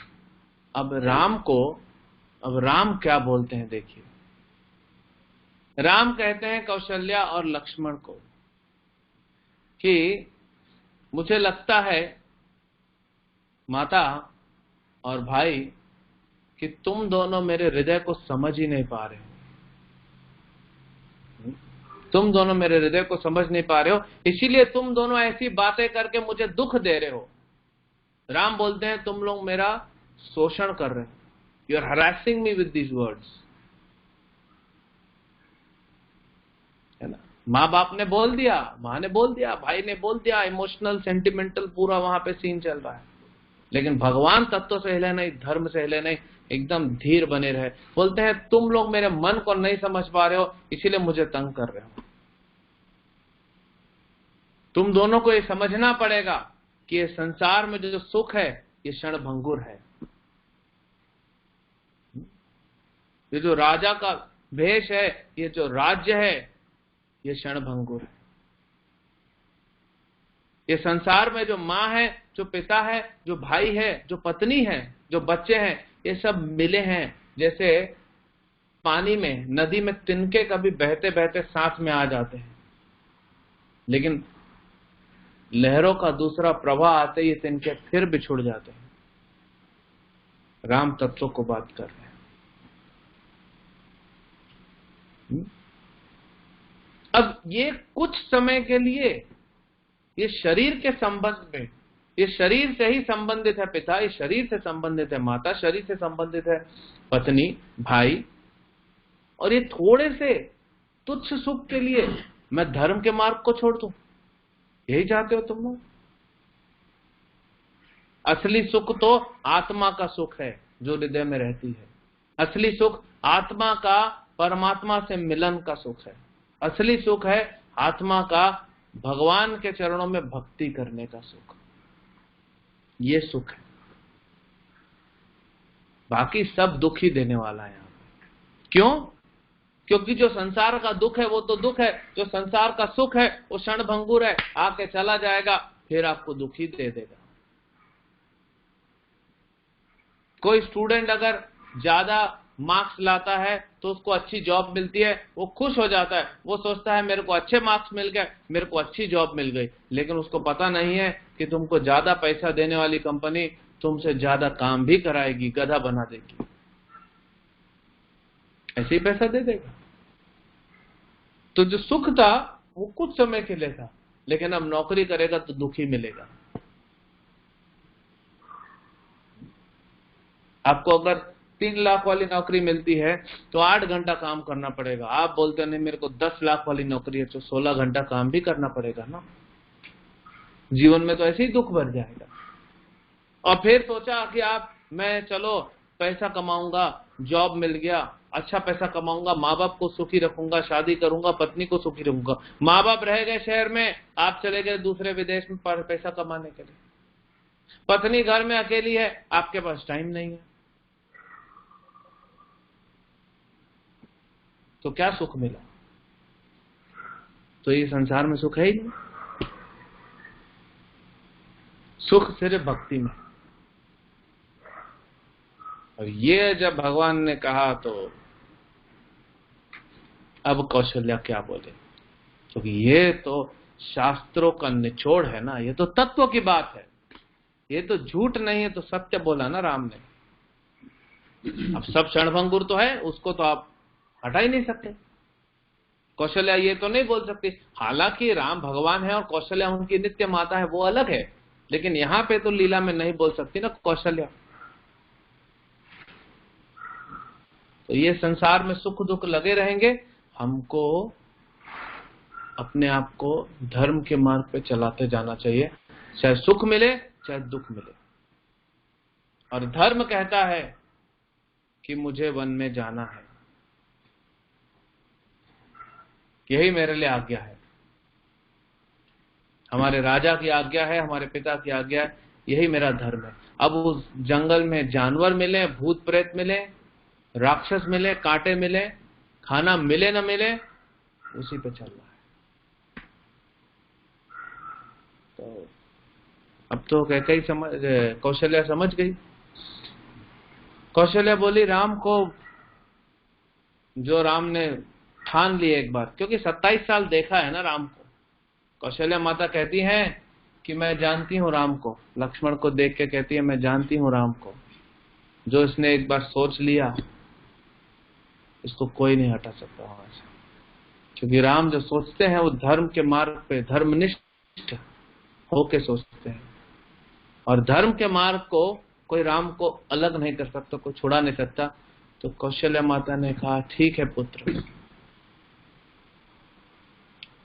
अब राम क्या बोलते हैं देखिए। राम कहते हैं कौशल्या और लक्ष्मण को कि मुझे लगता है माता और भाई कि तुम दोनों मेरे हृदय को समझ ही नहीं पा रहे हो। तुम दोनों मेरे हृदय को समझ नहीं पा रहे हो, इसीलिए तुम दोनों ऐसी बातें करके मुझे दुख दे रहे हो। राम बोलते हैं तुम लोग मेरा शोषण कर रहे हो। You are harassing me with these words. है ना, माँ बाप ने बोल दिया, माँ ने बोल दिया, भाई ने बोल दिया, इमोशनल सेंटिमेंटल पूरा वहां पे सीन चल रहा है, लेकिन भगवान तत्व से हिले नहीं, धर्म से हिले नहीं, एकदम धीर बने रहे। बोलते हैं तुम लोग मेरे मन को नहीं समझ पा रहे हो, इसीलिए मुझे तंग कर रहे हो। तुम दोनों को ये समझना पड़ेगा कि ये संसार में जो सुख है ये क्षणभंगुर है। ये जो राजा का भेष है, ये जो राज्य है, ये क्षणभंगुर है। ये संसार में जो माँ है, जो पिता है, जो भाई है, जो पत्नी है, जो बच्चे हैं, ये सब मिले हैं। जैसे पानी में, नदी में तिनके कभी बहते बहते साथ में आ जाते हैं, लेकिन लहरों का दूसरा प्रवाह आते ही तिनके फिर बिछुड़ जाते हैं। राम तत्व को बात कर रहे हैं। अब ये कुछ समय के लिए ये शरीर के संबंध में, ये शरीर से ही संबंधित है पिता, ये शरीर से संबंधित है माता, शरीर से संबंधित है पत्नी, भाई, और ये थोड़े से तुच्छ सुख के लिए मैं धर्म के मार्ग को छोड़ दूं? यही चाहते हो तुम लोग? असली सुख तो आत्मा का सुख है जो हृदय में रहती है। असली सुख आत्मा का परमात्मा से मिलन का सुख है। असली सुख है आत्मा का भगवान के चरणों में भक्ति करने का सुख। ये सुख है, बाकी सब दुख ही देने वाला है यहाँ पे। क्यों? क्योंकि जो संसार का दुख है वो तो दुख है, जो संसार का सुख है वो क्षणभंगुर है, आके चला जाएगा, फिर आपको दुख ही दे देगा। कोई स्टूडेंट अगर ज्यादा मार्क्स लाता है तो उसको अच्छी जॉब मिलती है, वो खुश हो जाता है, वो सोचता है मेरे को अच्छे मार्क्स मिल गए, मेरे को अच्छी जॉब मिल गई। लेकिन उसको पता नहीं है कि तुमको ज्यादा पैसा देने वाली कंपनी तुमसे ज्यादा काम भी कराएगी, गधा बना देगी, ऐसे ही पैसा दे देगा। तो जो सुख था वो कुछ समय के लिए था, लेकिन अब नौकरी करेगा तो दुख ही मिलेगा। आपको अगर 3 लाख वाली नौकरी मिलती है तो 8 घंटा काम करना पड़ेगा। आप बोलते नहीं मेरे को 10 लाख वाली नौकरी है तो 16 घंटा काम भी करना पड़ेगा ना। जीवन में तो ऐसे ही दुख भर जाएगा। और फिर सोचा कि मैं चलो पैसा कमाऊंगा, जॉब मिल गया, अच्छा पैसा कमाऊंगा, माँ बाप को सुखी रखूंगा, शादी करूंगा, पत्नी को सुखी रखूंगा। माँ बाप रह गए शहर में, आप चले गए दूसरे विदेश में पैसा कमाने के लिए। पत्नी घर में अकेली है, आपके पास टाइम नहीं है, तो क्या सुख मिला? तो ये संसार में सुख है ही नहीं। सुख सिर्फ भक्ति में। और ये जब भगवान ने कहा तो अब कौशल्या क्या बोले, क्योंकि ये तो शास्त्रों का निचोड़ है ना, ये तो तत्व की बात है, ये तो झूठ नहीं है, तो सत्य बोला ना राम ने। अब सब क्षणभंगुर तो है, उसको तो आप हटा ही नहीं सकते। कौशल्या ये तो नहीं बोल सकती, हालांकि राम भगवान है और कौशल्या उनकी नित्य माता है, वो अलग है, लेकिन यहां पे तो लीला में नहीं बोल सकती ना कौशल्या। तो ये संसार में सुख दुख लगे रहेंगे, हमको अपने आप को धर्म के मार्ग पे चलाते जाना चाहिए, चाहे सुख मिले चाहे दुख मिले। और धर्म कहता है कि मुझे वन में जाना है, यही मेरे लिए आज्ञा है, हमारे राजा की आज्ञा है, हमारे पिता की आज्ञा है, यही मेरा धर्म है। अब उस जंगल में जानवर मिले, भूत प्रेत मिले, राक्षस मिले, कांटे मिले, खाना मिले न मिले, उसी पे चल रहा है। तो अब तो कैकेयी कौशल्या समझ गई। कौशल्या बोली राम को, जो राम ने ठान लिए एक बार, क्योंकि 27 साल देखा है ना राम को। कौशल्या माता कहती हैं कि मैं जानती हूं राम को, लक्ष्मण को देख के कहती है मैं जानती हूं राम को, जो इसने एक बार सोच लिया इसको कोई नहीं हटा सकता वहां से। क्योंकि राम जो सोचते हैं वो धर्म के मार्ग पे धर्मनिष्ठ होके सोचते हैं, और धर्म के मार्ग को कोई राम को अलग नहीं कर सकता, कोई छुड़ा नहीं सकता। तो कौशल्या माता ने कहा ठीक है पुत्र,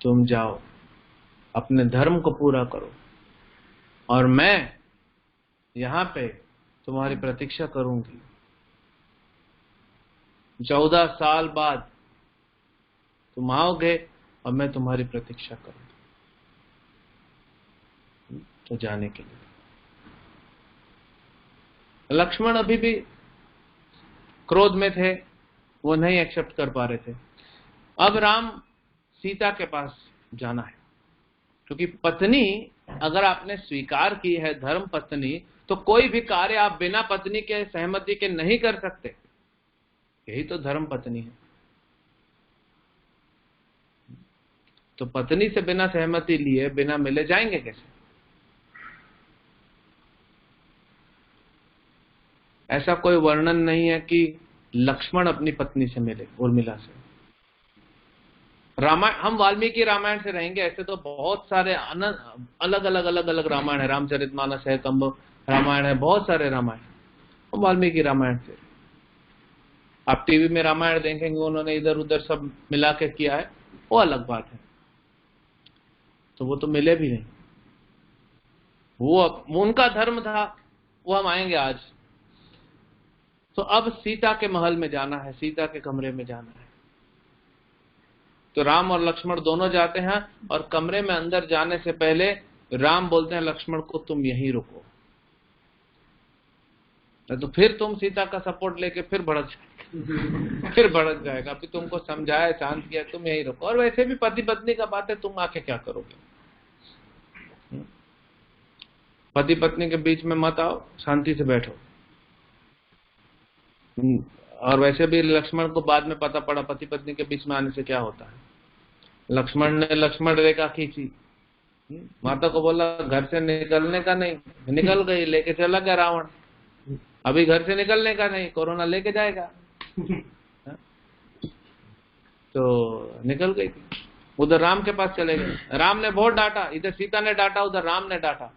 तुम जाओ अपने धर्म को पूरा करो, और मैं यहां पे तुम्हारी प्रतीक्षा करूंगी। 14 साल बाद तुम आओगे और मैं तुम्हारी प्रतीक्षा करूंगी। तो जाने के लिए लक्ष्मण अभी भी क्रोध में थे, वो नहीं एक्सेप्ट कर पा रहे थे। अब राम सीता के पास जाना है, क्योंकि पत्नी अगर आपने स्वीकार की है धर्म पत्नी, तो कोई भी कार्य आप बिना पत्नी के सहमति के नहीं कर सकते, यही तो धर्म पत्नी है। तो पत्नी से बिना सहमति लिए बिना मिले जाएंगे कैसे? ऐसा कोई वर्णन नहीं है कि लक्ष्मण अपनी पत्नी से मिले उर्मिला से। रामायण, हम वाल्मीकि रामायण से रहेंगे, ऐसे तो बहुत सारे अलग अलग रामायण है, रामचरितमानस है, कंब रामायण है, बहुत सारे रामायण। हम वाल्मीकि रामायण से, आप टीवी में रामायण देखेंगे उन्होंने इधर उधर सब मिला के किया है, वो अलग बात है। तो वो तो मिले भी नहीं, वो उनका धर्म था, वो हम आएंगे आज। तो अब सीता के महल में जाना है, सीता के कमरे में जाना है। तो राम और लक्ष्मण दोनों जाते हैं, और कमरे में अंदर जाने से पहले राम बोलते हैं लक्ष्मण को तुम यहीं रुको, तो फिर तुम सीता का सपोर्ट लेके फिर भड़क जाएगा। अभी तुमको समझाया, शांत किया, तुम यहीं रुको। और वैसे भी पति पत्नी का बात है, तुम आके क्या करोगे? पति पत्नी के बीच में मत आओ, शांति से बैठो। और वैसे भी लक्ष्मण को बाद में पता पड़ा पति पत्नी के बीच में आने से क्या होता है। लक्ष्मण ने लक्ष्मण रेखा खींची, माता को बोला घर से निकलने का नहीं, निकल गई, लेके चला गया रावण। अभी घर से निकलने का नहीं, कोरोना लेके जाएगा। तो निकल गई, उधर राम के पास चले गए। राम ने बहुत डांटा, इधर सीता ने डांटा, उधर राम ने डांटा।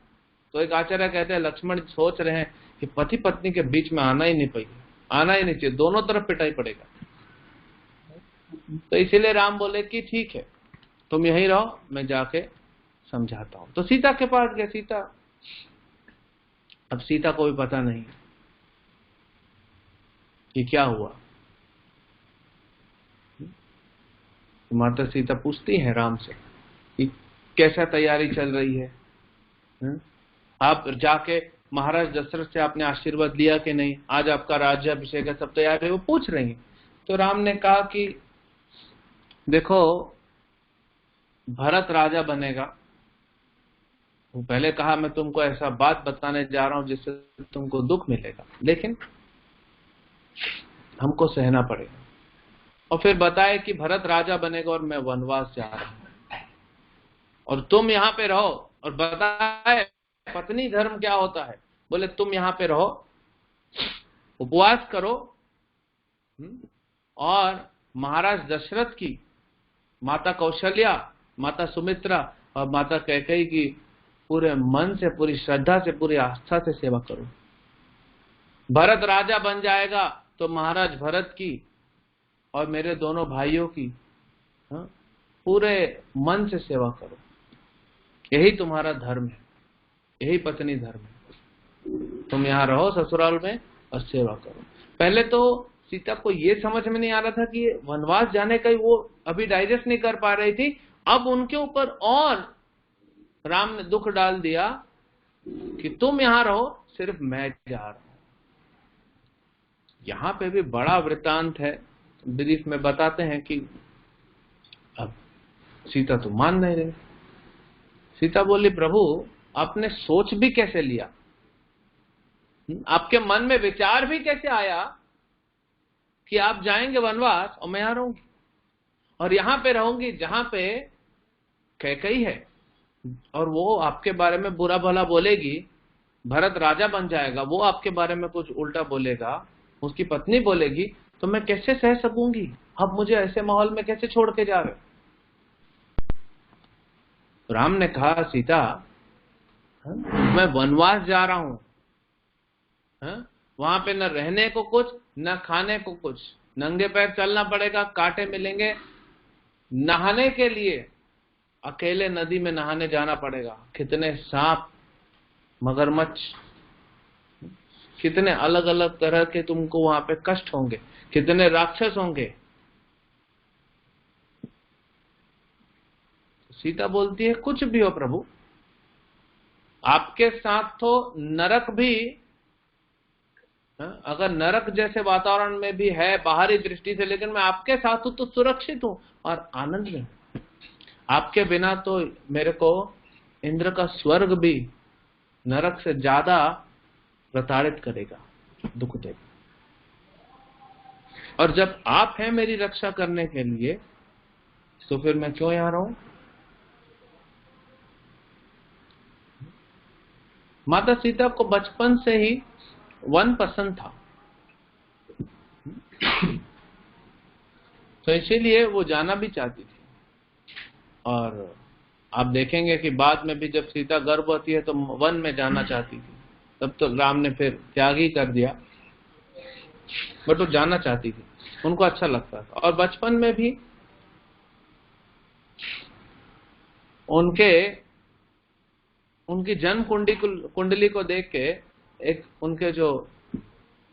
तो एक आचार्य कहते हैं लक्ष्मण सोच रहे हैं कि पति पत्नी के बीच में आना ही नहीं चाहिए, दोनों तरफ पिटाई पड़ेगा। तो इसीलिए राम बोले कि ठीक है तुम यहीं रहो, मैं जाके समझाता हूं। तो सीता के पास गए। सीता, अब सीता को भी पता नहीं कि क्या हुआ। तो माता सीता पूछती है राम से कि कैसा तैयारी चल रही है, आप जाके महाराज दशरथ से आपने आशीर्वाद लिया कि नहीं, आज आपका राज्याभिषेक है, सब तैयार है, वो पूछ रही है। तो राम ने कहा कि देखो भरत राजा बनेगा, वो पहले कहा मैं तुमको ऐसा बात बताने जा रहा हूं जिससे तुमको दुख मिलेगा, लेकिन हमको सहना पड़ेगा। और फिर बताए कि भरत राजा बनेगा और मैं वनवास जा रहा हूं, और तुम यहां पे रहो। और बताए पत्नी धर्म क्या होता है, बोले तुम यहां पे रहो, उपवास करो, और महाराज दशरथ की माता कौशल्या, माता सुमित्रा और माता कैकेयी की पूरे मन से, पूरी श्रद्धा से, पूरी आस्था से सेवा करो। भरत राजा बन जाएगा तो महाराज भरत की और मेरे दोनों भाइयों की पूरे मन से सेवा करो। यही तुम्हारा धर्म है, यही पत्नी धर्म है। तुम यहाँ रहो ससुराल में और सेवा करो। पहले तो सीता को ये समझ में नहीं आ रहा था कि वनवास जाने का वो अभी डाइजेस्ट नहीं कर पा रही थी। अब उनके ऊपर और राम ने दुख डाल दिया कि तुम यहाँ रहो, सिर्फ मैं जा रहा हूं। यहाँ पे भी बड़ा वृतांत है, ब्रीफ में बताते हैं कि अब सीता तो मान नहीं रही। सीता बोली, प्रभु आपने सोच भी कैसे लिया, आपके मन में विचार भी कैसे आया कि आप जाएंगे वनवास और मैं यहां रहूंगी, और यहां पे रहूंगी जहां पे कैकेयी है, और वो आपके बारे में बुरा भला बोलेगी। भरत राजा बन जाएगा, वो आपके बारे में कुछ उल्टा बोलेगा, उसकी पत्नी बोलेगी, तो मैं कैसे सह सकूंगी? अब मुझे ऐसे माहौल में कैसे छोड़ के जा रहे? राम ने कहा, सीता मैं वनवास जा रहा हूं, वहां पे न रहने को कुछ, न खाने को कुछ, नंगे पैर चलना पड़ेगा, कांटे मिलेंगे, नहाने के लिए अकेले नदी में नहाने जाना पड़ेगा। कितने सांप, मगरमच्छ, कितने अलग अलग तरह के तुमको वहां पे कष्ट होंगे, कितने राक्षस होंगे। सीता बोलती है, कुछ भी हो प्रभु, आपके साथ तो नरक भी, अगर नरक जैसे वातावरण में भी है बाहरी दृष्टि से, लेकिन मैं आपके साथ हूं तो सुरक्षित हूं और आनंद में। आपके बिना तो मेरे को इंद्र का स्वर्ग भी नरक से ज्यादा प्रताड़ित करेगा, दुख देगा। और जब आप हैं मेरी रक्षा करने के लिए, तो फिर मैं क्यों यहां रहूं? माता सीता को बचपन से ही वन पसंद था, तो इसीलिए वो जाना भी चाहती थी। और आप देखेंगे कि बाद में भी जब सीता गर्भवती है तो वन में जाना चाहती थी, तब तो राम ने फिर त्याग ही कर दिया, बट वो जाना चाहती थी, उनको अच्छा लगता था। और बचपन में भी उनकी जन्म कुंडली को देख के एक उनके जो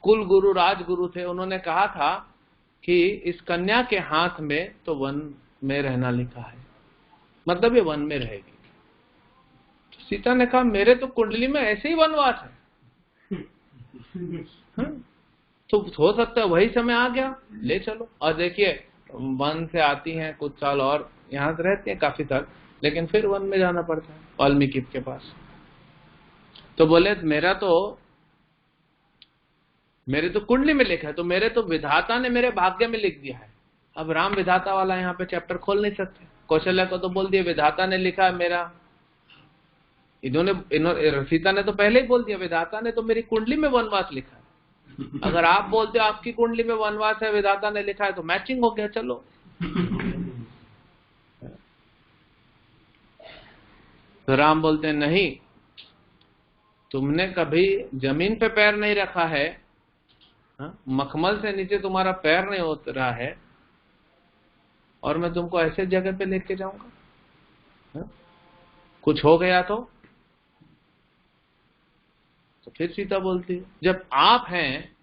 कुल गुरु, राजगुरु थे, उन्होंने कहा था कि इस कन्या के हाथ में तो वन में रहना लिखा है, मतलब ये वन में रहेगी। तो सीता ने कहा, मेरे तो कुंडली में ऐसे ही वनवास है, तो हो सकता है वही समय आ गया, ले चलो। और देखिए वन से आती हैं, कुछ साल और यहाँ से रहती हैं काफी साल, लेकिन फिर वन में जाना पड़ता है वाल्मीकि के पास। तो बोले, मेरे तो कुंडली में लिखा है, तो मेरे तो विधाता ने मेरे भाग्य में लिख दिया है। अब राम विधाता वाला यहाँ पे चैप्टर खोल नहीं सकते। कौशल्या को तो बोल दिया विधाता ने लिखा है मेरा, सीता ने तो पहले ही बोल दिया विधाता ने तो मेरी कुंडली में वनवास लिखा है। अगर आप बोलते हो आपकी कुंडली में वनवास है, विधाता ने लिखा है, तो मैचिंग हो गया, चलो। तो राम बोलते हैं, नहीं, तुमने कभी जमीन पे पैर नहीं रखा है, मखमल से नीचे तुम्हारा पैर नहीं उतरा है, और मैं तुमको ऐसे जगह पे लेके जाऊंगा, कुछ हो गया तो फिर सीता बोलती है, जब आप हैं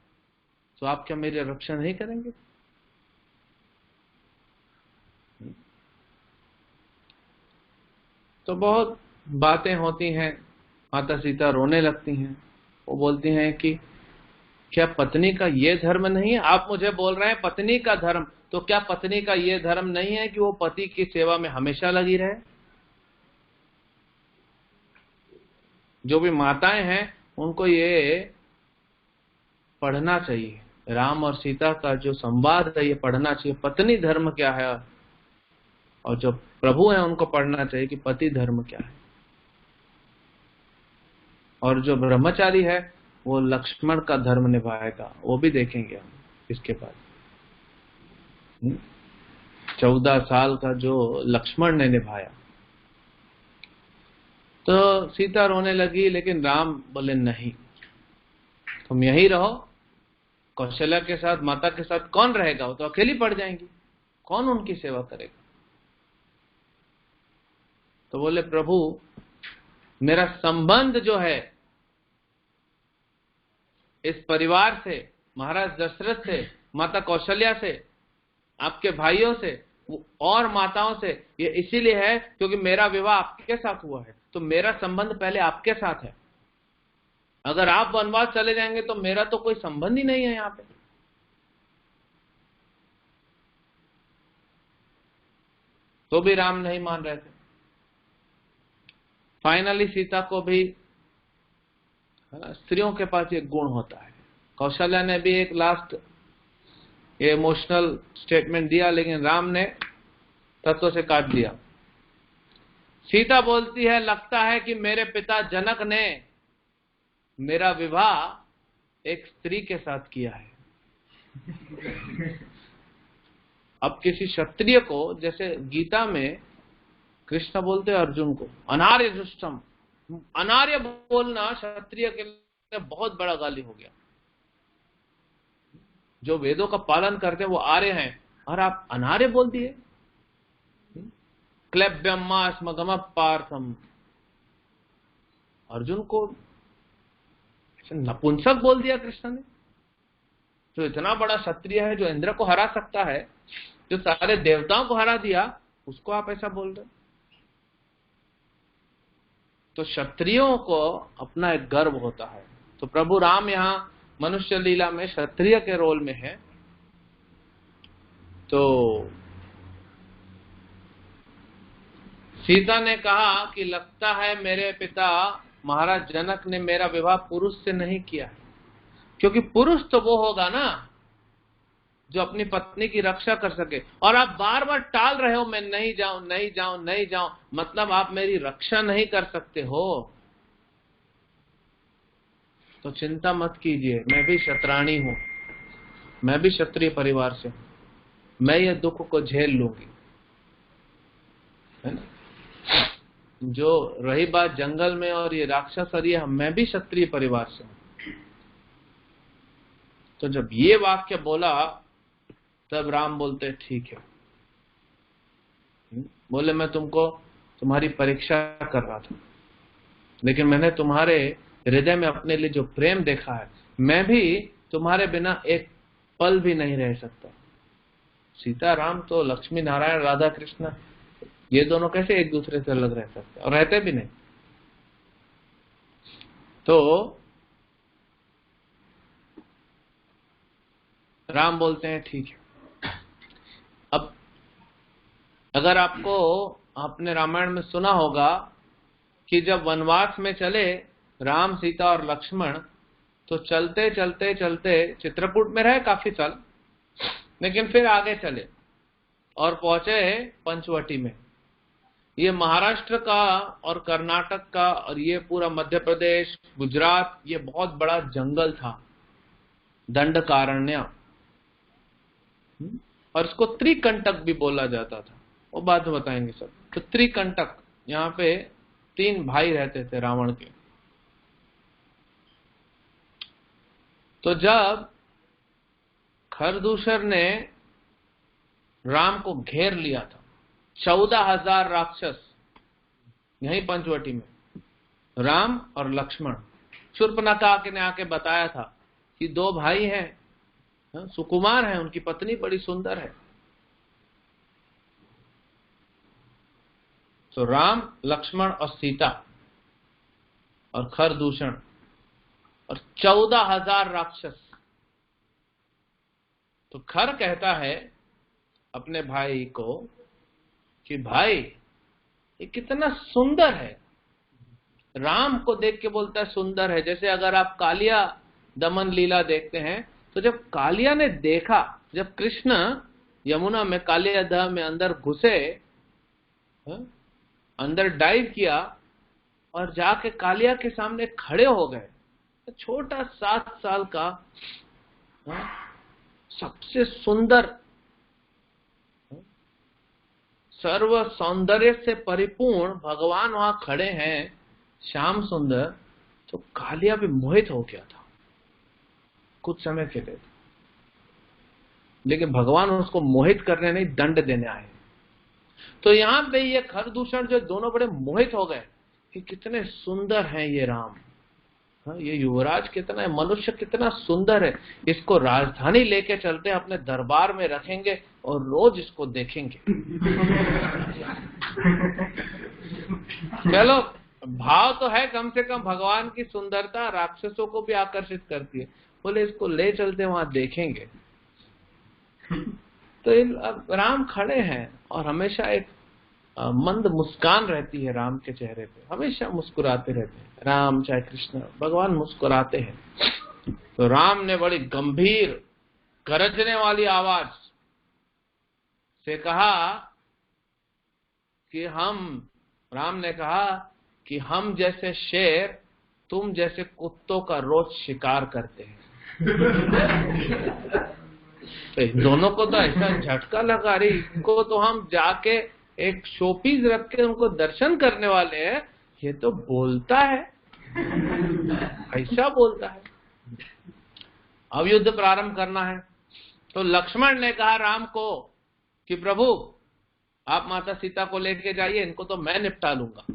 तो आप क्या मेरी रक्षा नहीं करेंगे? तो बहुत बातें होती हैं, माता सीता रोने लगती हैं। वो बोलती हैं कि क्या पत्नी का ये धर्म नहीं है? आप मुझे बोल रहे हैं पत्नी का धर्म, तो क्या पत्नी का ये धर्म नहीं है कि वो पति की सेवा में हमेशा लगी रहे? जो भी माताएं हैं उनको ये पढ़ना चाहिए, राम और सीता का जो संवाद है ये पढ़ना चाहिए, पत्नी धर्म क्या है। और जो प्रभु है उनको पढ़ना चाहिए कि पति धर्म क्या है। और जो ब्रह्मचारी है वो लक्ष्मण का धर्म निभाएगा, वो भी देखेंगे हम इसके बाद। 14 साल का जो लक्ष्मण ने निभाया। तो सीता रोने लगी, लेकिन राम बोले नहीं, तुम यहीं रहो, कौशल्या के साथ, माता के साथ कौन रहेगा? वो तो अकेली पड़ जाएंगी, कौन उनकी सेवा करेगा? तो बोले प्रभु मेरा संबंध जो है इस परिवार से, महाराज दशरथ से, माता कौशल्या से, आपके भाइयों से और माताओं से, ये इसीलिए है क्योंकि मेरा विवाह आपके साथ हुआ है, तो मेरा संबंध पहले आपके साथ है। अगर आप वनवास चले जाएंगे तो मेरा तो कोई संबंध ही नहीं है यहां पे। तो भी राम नहीं मान रहे थे। फाइनली सीता को भी, स्त्रियों के पास एक गुण होता है। कौशल्या ने भी एक लास्ट इमोशनल स्टेटमेंट दिया, लेकिन राम ने तत्व से काट दिया। सीता बोलती है, लगता है कि मेरे पिता जनक ने मेरा विवाह एक स्त्री के साथ किया है। अब किसी क्षत्रिय को, जैसे गीता में कृष्ण बोलते हैं अर्जुन को अनार्य दुष्टम, अनार्य बोलना क्षत्रिय के लिए बहुत बड़ा गाली हो गया। जो वेदों का पालन करते हैं वो आर्य हैं, और आप अनार्य बोल दिए। क्लैब्यम स्मगम पार्थम, अर्जुन को नपुंसक बोल दिया कृष्ण ने। जो इतना बड़ा क्षत्रिय है, जो इंद्र को हरा सकता है, जो सारे देवताओं को हरा दिया, उसको आप ऐसा बोल रहे। तो क्षत्रियों को अपना एक गर्व होता है। तो प्रभु राम यहाँ मनुष्य लीला में क्षत्रिय के रोल में है। तो सीता ने कहा कि लगता है मेरे पिता महाराज जनक ने मेरा विवाह पुरुष से नहीं किया है, क्योंकि पुरुष तो वो होगा ना जो अपनी पत्नी की रक्षा कर सके। और आप बार बार टाल रहे हो, मैं नहीं जाऊं, नहीं जाऊं, नहीं जाऊं, मतलब आप मेरी रक्षा नहीं कर सकते हो। तो चिंता मत कीजिए, मैं भी क्षत्राणी हूं, मैं भी क्षत्रिय परिवार से हूं, मैं ये दुख को झेल लूंगी, है ना। जो रही बात जंगल में और ये राक्षस और ये, मैं भी क्षत्रिय परिवार से हूं। तो जब ये वाक्य बोला तब राम बोलते ठीक है। बोले मैं तुमको, तुम्हारी परीक्षा कर रहा था, लेकिन मैंने तुम्हारे हृदय में अपने लिए जो प्रेम देखा है, मैं भी तुम्हारे बिना एक पल भी नहीं रह सकता। सीता राम तो लक्ष्मी नारायण राधा कृष्ण, ये दोनों कैसे एक दूसरे से अलग रह सकते, और रहते भी नहीं। तो राम बोलते हैं ठीक है। अब अगर आपको, आपने रामायण में सुना होगा कि जब वनवास में चले राम, सीता और लक्ष्मण, तो चलते चलते चलते चित्रकूट में रहे काफी साल, लेकिन फिर आगे चले और पहुंचे पंचवटी में। ये महाराष्ट्र का और कर्नाटक का और ये पूरा मध्य प्रदेश, गुजरात, ये बहुत बड़ा जंगल था, दंडकारण्य, और इसको त्रिकंटक भी बोला जाता था। वो बात बताएंगे सब। तो त्रिकंटक, यहाँ पे 3 भाई रहते थे रावण के। तो जब खरदूषण ने राम को घेर लिया था, 14,000 राक्षस यहीं पंचवटी में, राम और लक्ष्मण। शूर्पणखा ने आके बताया था कि 2 भाई हैं, सुकुमार हैं, उनकी पत्नी बड़ी सुंदर है। तो राम, लक्ष्मण और सीता और खरदूषण और 14,000 राक्षस। तो खर कहता है अपने भाई को कि भाई ये कितना सुंदर है। राम को देख के बोलता है सुंदर है। जैसे अगर आप कालिया दमन लीला देखते हैं, तो जब कालिया ने देखा, जब कृष्ण यमुना में कालिया दह में अंदर घुसे, अंदर डाइव किया और जाके कालिया के सामने खड़े हो गए, तो छोटा 7 साल का सबसे सुंदर, सर्व सौंदर्य से परिपूर्ण भगवान वहां खड़े हैं, श्याम सुंदर। तो कालिया भी मोहित हो गया था कुछ समय के लिए। लेकिन भगवान उसको मोहित करने नहीं, दंड देने आए। तो यहाँ पे ये खरदूषण जो दोनों बड़े मोहित हो गए कि कितने सुंदर हैं ये राम, हाँ, ये युवराज कितना है, मनुष्य कितना सुंदर है, इसको राजधानी लेके चलते हैं, अपने दरबार में रखेंगे और रोज इसको देखेंगे। चलो, भाव तो है, कम से कम भगवान की सुंदरता राक्षसों को भी आकर्षित करती है। बोले इसको ले चलते वहां देखेंगे। तो अब राम खड़े हैं और हमेशा एक मंद मुस्कान रहती है राम के चेहरे पे, हमेशा मुस्कुराते रहते हैं। राम चाहे कृष्ण, भगवान मुस्कुराते हैं। तो राम ने बड़ी गंभीर गरजने वाली आवाज से कहा कि राम ने कहा कि हम जैसे शेर तुम जैसे कुत्तों का रोज शिकार करते हैं। तो इन दोनों को तो ऐसा झटका लगा, रही इनको तो हम जाके एक शोपीस रख के उनको दर्शन करने वाले हैं, ये तो बोलता है, ऐसा बोलता है। अब युद्ध प्रारंभ करना है। तो लक्ष्मण ने कहा राम को कि प्रभु आप माता सीता को लेके जाइए, इनको तो मैं निपटा लूंगा।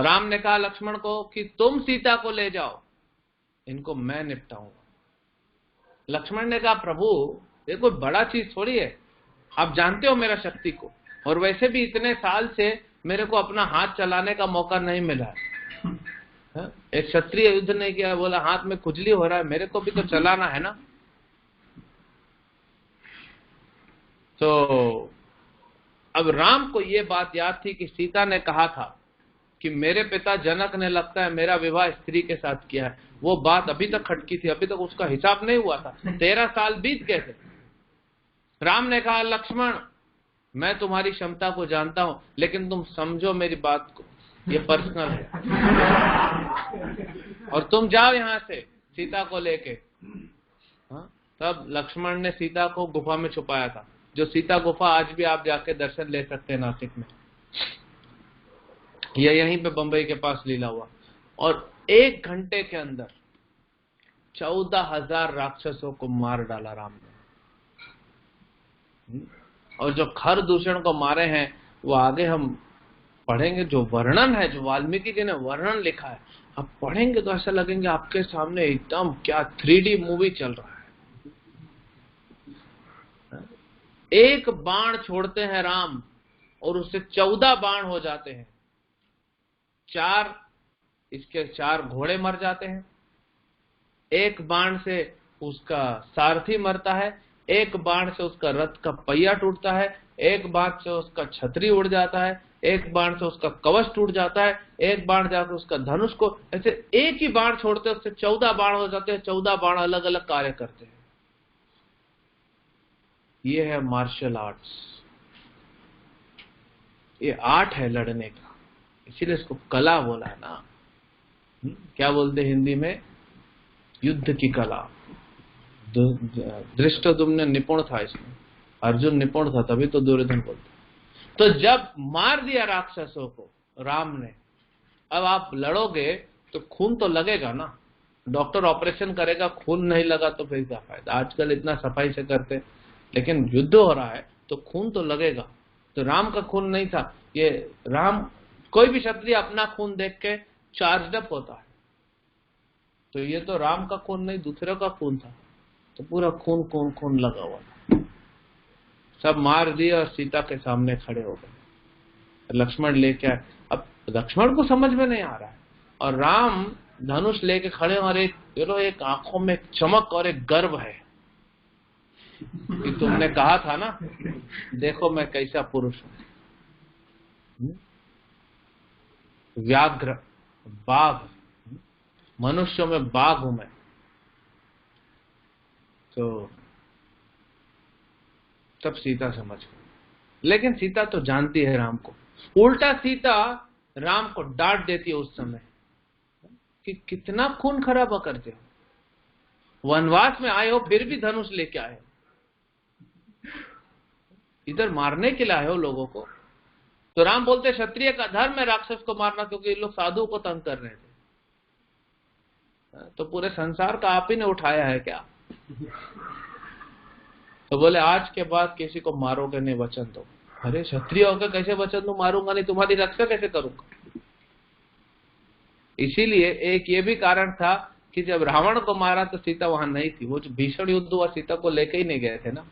राम ने कहा लक्ष्मण को कि तुम सीता को ले जाओ, इनको मैं निपटाऊंगा। लक्ष्मण ने कहा प्रभु ये कोई बड़ा चीज थोड़ी है, आप जानते हो मेरा शक्ति को, और वैसे भी इतने साल से मेरे को अपना हाथ चलाने का मौका नहीं मिला है। एक क्षत्रिय युद्ध नहीं किया, बोला हाथ में खुजली हो रहा है, मेरे को भी तो चलाना है ना। तो अब राम को ये बात याद थी कि सीता ने कहा था कि मेरे पिता जनक ने लगता है मेरा विवाह स्त्री के साथ किया है। वो बात अभी तक खटकी थी, अभी तक उसका हिसाब नहीं हुआ था। 13 साल बीत गए थे। राम ने कहा लक्ष्मण मैं तुम्हारी क्षमता को जानता हूं, लेकिन तुम समझो मेरी बात को, ये पर्सनल है, और तुम जाओ यहां से सीता को लेके। तब लक्ष्मण ने सीता को गुफा में छुपाया था, जो सीता गुफा आज भी आप जाके दर्शन ले सकते हैं नासिक में। यह यहीं पे बंबई के पास लीला हुआ। और 1 घंटे के अंदर 14,000 राक्षसों को मार डाला राम ने। और जो खरदूषण को मारे हैं वो आगे हम पढ़ेंगे, जो वर्णन है, जो वाल्मीकि जी ने वर्णन लिखा है, आप पढ़ेंगे तो ऐसा लगेंगे आपके सामने एकदम क्या 3D मूवी चल रहा है। एक बाण छोड़ते हैं राम और उससे 14 बाण हो जाते हैं। 4 घोड़े मर जाते हैं, एक बाण से उसका सारथी मरता है, एक बाण से उसका रथ का पहिया टूटता है, एक बाण से उसका छतरी उड़ जाता है, एक बाण से उसका कवच टूट जाता है, एक बाण जाकर उसका धनुष को, ऐसे एक ही बाण छोड़ते उससे 14 बाण हो जाते हैं। 14 बाण अलग अलग कार्य करते हैं। ये है मार्शल आर्ट्स, ये आर्ट है लड़ने का, इसीलिए इसको कला बोला है ना। क्या बोलते हिंदी में? युद्ध की कला। धृष्टद्युम्न निपुण था इसमें, अर्जुन निपुण था, तभी तो दुर्योधन बोलते। तो जब मार दिया राक्षसों को राम ने, अब आप लड़ोगे तो खून तो लगेगा ना। डॉक्टर ऑपरेशन करेगा, खून नहीं लगा तो फिर क्या फायदा। आजकल इतना सफाई से करते, लेकिन युद्ध हो रहा है तो खून तो लगेगा। तो राम का खून नहीं था ये। राम, कोई भी क्षत्रिय अपना खून देख के चार्ज अप होता है, तो ये तो राम का खून नहीं, दूसरे का खून था। तो पूरा खून खून खून लगा हुआ था। सब मार दिए और सीता के सामने खड़े हो गए। लक्ष्मण लेके आए। अब लक्ष्मण को समझ में नहीं आ रहा है, और राम धनुष लेके खड़े, और एक आंखों में एक चमक और एक गर्व है कि तुमने कहा था ना, देखो मैं कैसा पुरुष हूं। व्याघ्र, बाघ, मनुष्यों में बाघ हूं मैं। तो तब सीता समझ गई, लेकिन सीता तो जानती है राम को। उल्टा सीता राम को डांट देती है उस समय कि कितना खून खराबा करते हो, वनवास में आए हो फिर भी धनुष लेके आए हो, इधर मारने के लिए आए हो लोगों को। तो राम बोलते क्षत्रिय का धर्म है राक्षस को मारना, क्योंकि ये लोग साधु को तंग कर रहे थे। तो पूरे संसार का आप ही ने उठाया है क्या? तो बोले आज के बाद किसी को मारोगे नहीं, वचन दो। अरे क्षत्रिय होकर कैसे वचन दो, मारूंगा नहीं, तुम्हारी रक्षा कैसे करूंगा। इसीलिए एक ये भी कारण था कि जब रावण को मारा तो सीता वहां नहीं थी। वो जो भीषण युद्ध हुआ सीता को लेके ही नहीं गए थे ना।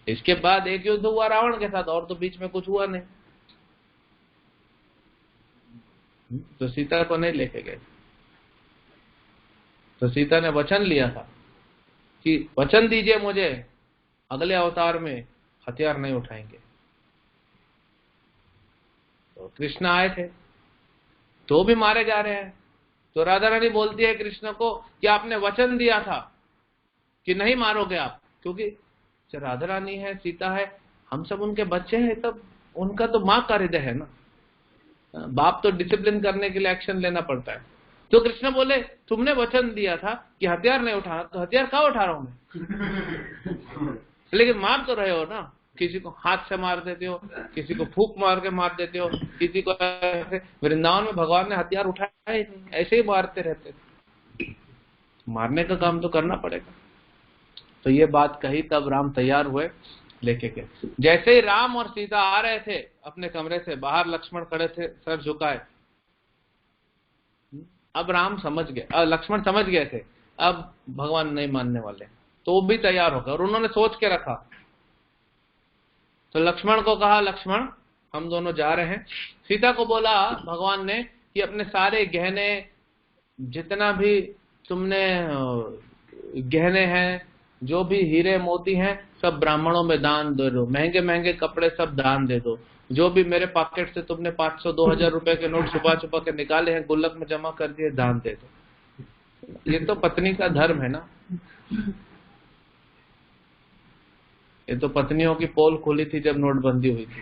इसके बाद एक युद्ध हुआ रावण के साथ, और तो बीच में कुछ हुआ नहीं, तो सीता को नहीं लेके गए। तो सीता ने वचन लिया था कि वचन दीजिए मुझे, अगले अवतार में हथियार नहीं उठाएंगे। तो कृष्ण आए थे तो भी मारे जा रहे हैं। तो राधा रानी बोलती है कृष्ण को कि आपने वचन दिया था कि नहीं मारोगे आप, क्योंकि राधा रानी है, सीता है, हम सब उनके बच्चे हैं, तब उनका तो मां का हृदय है ना। बाप तो डिसिप्लिन करने के लिए एक्शन लेना पड़ता है। तो कृष्ण बोले तुमने वचन दिया था कि हथियार नहीं उठाना, तो हथियार कहाँ उठा रहा हूं मैं? लेकिन मार तो रहे हो ना, किसी को हाथ से मार देते हो, किसी को फूंक मार के मार देते हो, किसी को ऐसे। वृंदावन में भगवान ने हथियार उठाया ही नहीं, ऐसे ही मारते रहते थे। मारने का काम तो करना पड़ेगा। तो ये बात कही, तब राम तैयार हुए लेके गए। जैसे ही राम और सीता आ रहे थे अपने कमरे से बाहर, लक्ष्मण खड़े थे सर झुकाए। अब राम समझ गए, लक्ष्मण समझ गए थे अब भगवान नहीं मानने वाले, तो वो भी तैयार हो गए और उन्होंने सोच के रखा। तो लक्ष्मण को कहा लक्ष्मण हम दोनों जा रहे हैं। सीता को बोला भगवान ने कि अपने सारे गहने, जितना भी तुमने गहने हैं, जो भी हीरे मोती हैं, सब ब्राह्मणों में दान दे दो, महंगे महंगे कपड़े सब दान दे दो, जो भी मेरे पॉकेट से तुमने 500-2000 रुपए के नोट छुपा छुपा के निकाले हैं, गुल्लक में जमा कर दिए, दान दे दो। ये तो पत्नी का धर्म है ना। ये तो पत्नियों की पोल खुली थी जब नोटबंदी हुई थी।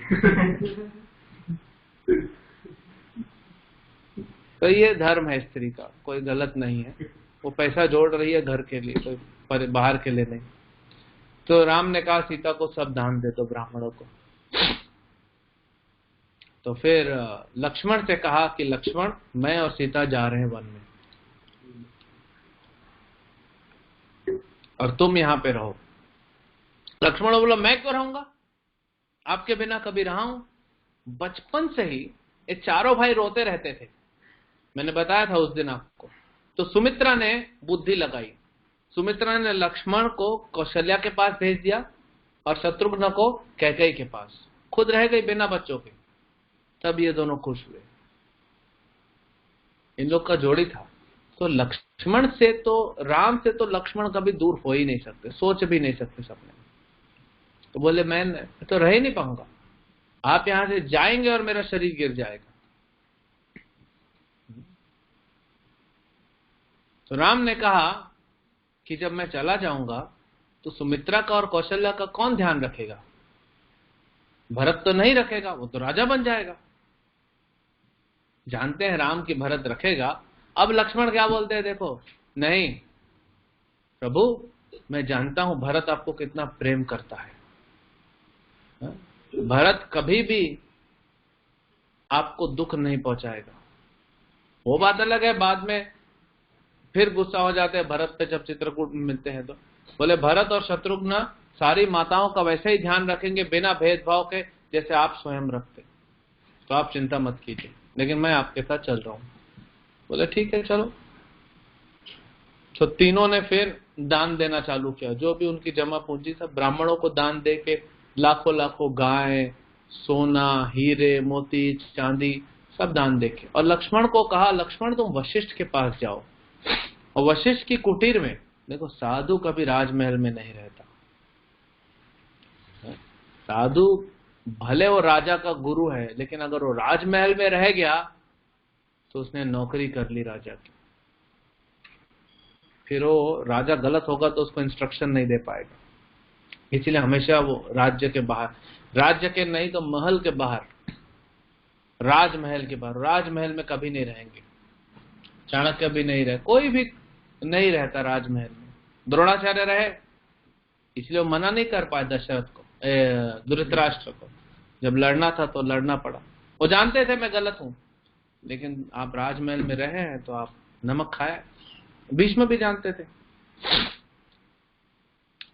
तो ये धर्म है स्त्री का, कोई गलत नहीं है। वो पैसा जोड़ रही है घर के लिए, कोई बाहर के लिए नहीं। तो राम ने कहा सीता को सब दान दे दो ब्राह्मणों को। तो फिर लक्ष्मण से कहा कि लक्ष्मण मैं और सीता जा रहे हैं वन में, और तुम यहां पे रहो। लक्ष्मण बोला मैं क्यों रहूंगा, आपके बिना कभी रहा हूं। बचपन से ही ये चारों भाई रोते रहते थे, मैंने बताया था उस दिन आपको। तो सुमित्रा ने बुद्धि लगाई, सुमित्रा ने लक्ष्मण को कौशल्या के पास भेज दिया और शत्रुघ्न को कैकेयी के पास, खुद रह गई बिना बच्चों के। तब ये दोनों खुश हुए। इन लोग का जोड़ी था। तो लक्ष्मण से तो, राम से तो लक्ष्मण कभी दूर हो ही नहीं सकते, सोच भी नहीं सकते सपने में। तो बोले मैं तो रह ही नहीं पाऊंगा, आप यहां से जाएंगे और मेरा शरीर गिर जाएगा। तो राम ने कहा कि जब मैं चला जाऊंगा तो सुमित्रा का और कौशल्या का कौन ध्यान रखेगा? भरत तो नहीं रखेगा, वो तो राजा बन जाएगा। जानते हैं राम की भरत रखेगा। अब लक्ष्मण क्या बोलते हैं देखो, नहीं प्रभु मैं जानता हूं भरत आपको कितना प्रेम करता है, भरत कभी भी आपको दुख नहीं पहुंचाएगा। वो बात अलग है, बाद में फिर गुस्सा हो जाते हैं भरत पे जब चित्रकूट में मिलते हैं। तो बोले भरत और शत्रुघ्न सारी माताओं का वैसे ही ध्यान रखेंगे बिना भेदभाव के जैसे आप स्वयं रखते, तो आप चिंता मत कीजिए, लेकिन मैं आपके साथ चल रहा हूं। बोले ठीक है चलो। तो तीनों ने फिर दान देना चालू किया, जो भी उनकी जमा पूंजी सब ब्राह्मणों को दान दे के लाखों लाखों गाय, सोना, हीरे मोती, चांदी सब दान दे के। और लक्ष्मण को कहा लक्ष्मण तुम वशिष्ठ के पास जाओ, और वशिष्ठ की कुटीर में देखो, साधु कभी राजमहल में नहीं रहता। साधु भले वो राजा का गुरु है, लेकिन अगर वो राजमहल में रह गया तो उसने नौकरी कर ली राजा की, फिर वो राजा गलत होगा तो उसको इंस्ट्रक्शन नहीं दे पाएगा। इसलिए हमेशा वो राज्य के बाहर, राज्य के नहीं तो महल के बाहर, राजमहल के बाहर, राजमहल में कभी नहीं रहेंगे। चाणक्य भी नहीं रहे, कोई भी नहीं रहता राजमहल में। द्रोणाचार्य रहे, इसलिए वो मना नहीं कर पाए दशरथ को, धृतराष्ट्र को। जब लड़ना था तो लड़ना पड़ा, वो जानते थे मैं गलत हूं, लेकिन आप राजमहल में रहे हैं तो आप नमक खाए। भीष्म भी जानते थे।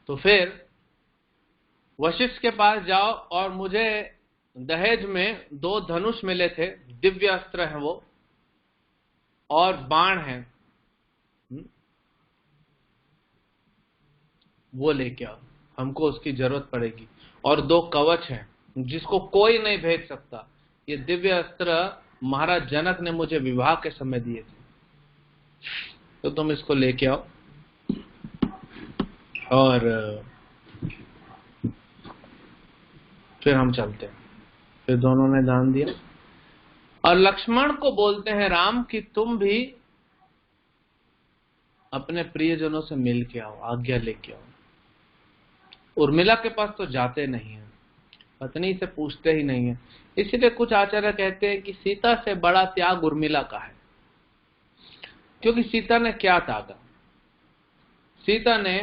तो फिर वशिष्ठ के पास जाओ और मुझे दहेज में 2 धनुष मिले थे, दिव्य अस्त्र हैं वो, और बाण हैं, वो लेके आओ, हमको उसकी जरूरत पड़ेगी। और 2 कवच हैं जिसको कोई नहीं भेज सकता। ये दिव्य अस्त्र महाराज जनक ने मुझे विवाह के समय दिए थे, तो तुम इसको लेके आओ। और फिर हम चलते हैं। फिर दोनों ने दान दिया और लक्ष्मण को बोलते हैं राम कि तुम भी अपने प्रियजनों से मिल के आओ, आज्ञा लेके आओ। उर्मिला के पास तो जाते नहीं है, पत्नी से पूछते ही नहीं है। इसलिए कुछ आचार्य कहते हैं कि सीता से बड़ा त्याग उर्मिला का है, क्योंकि सीता ने क्या त्यागा? सीता ने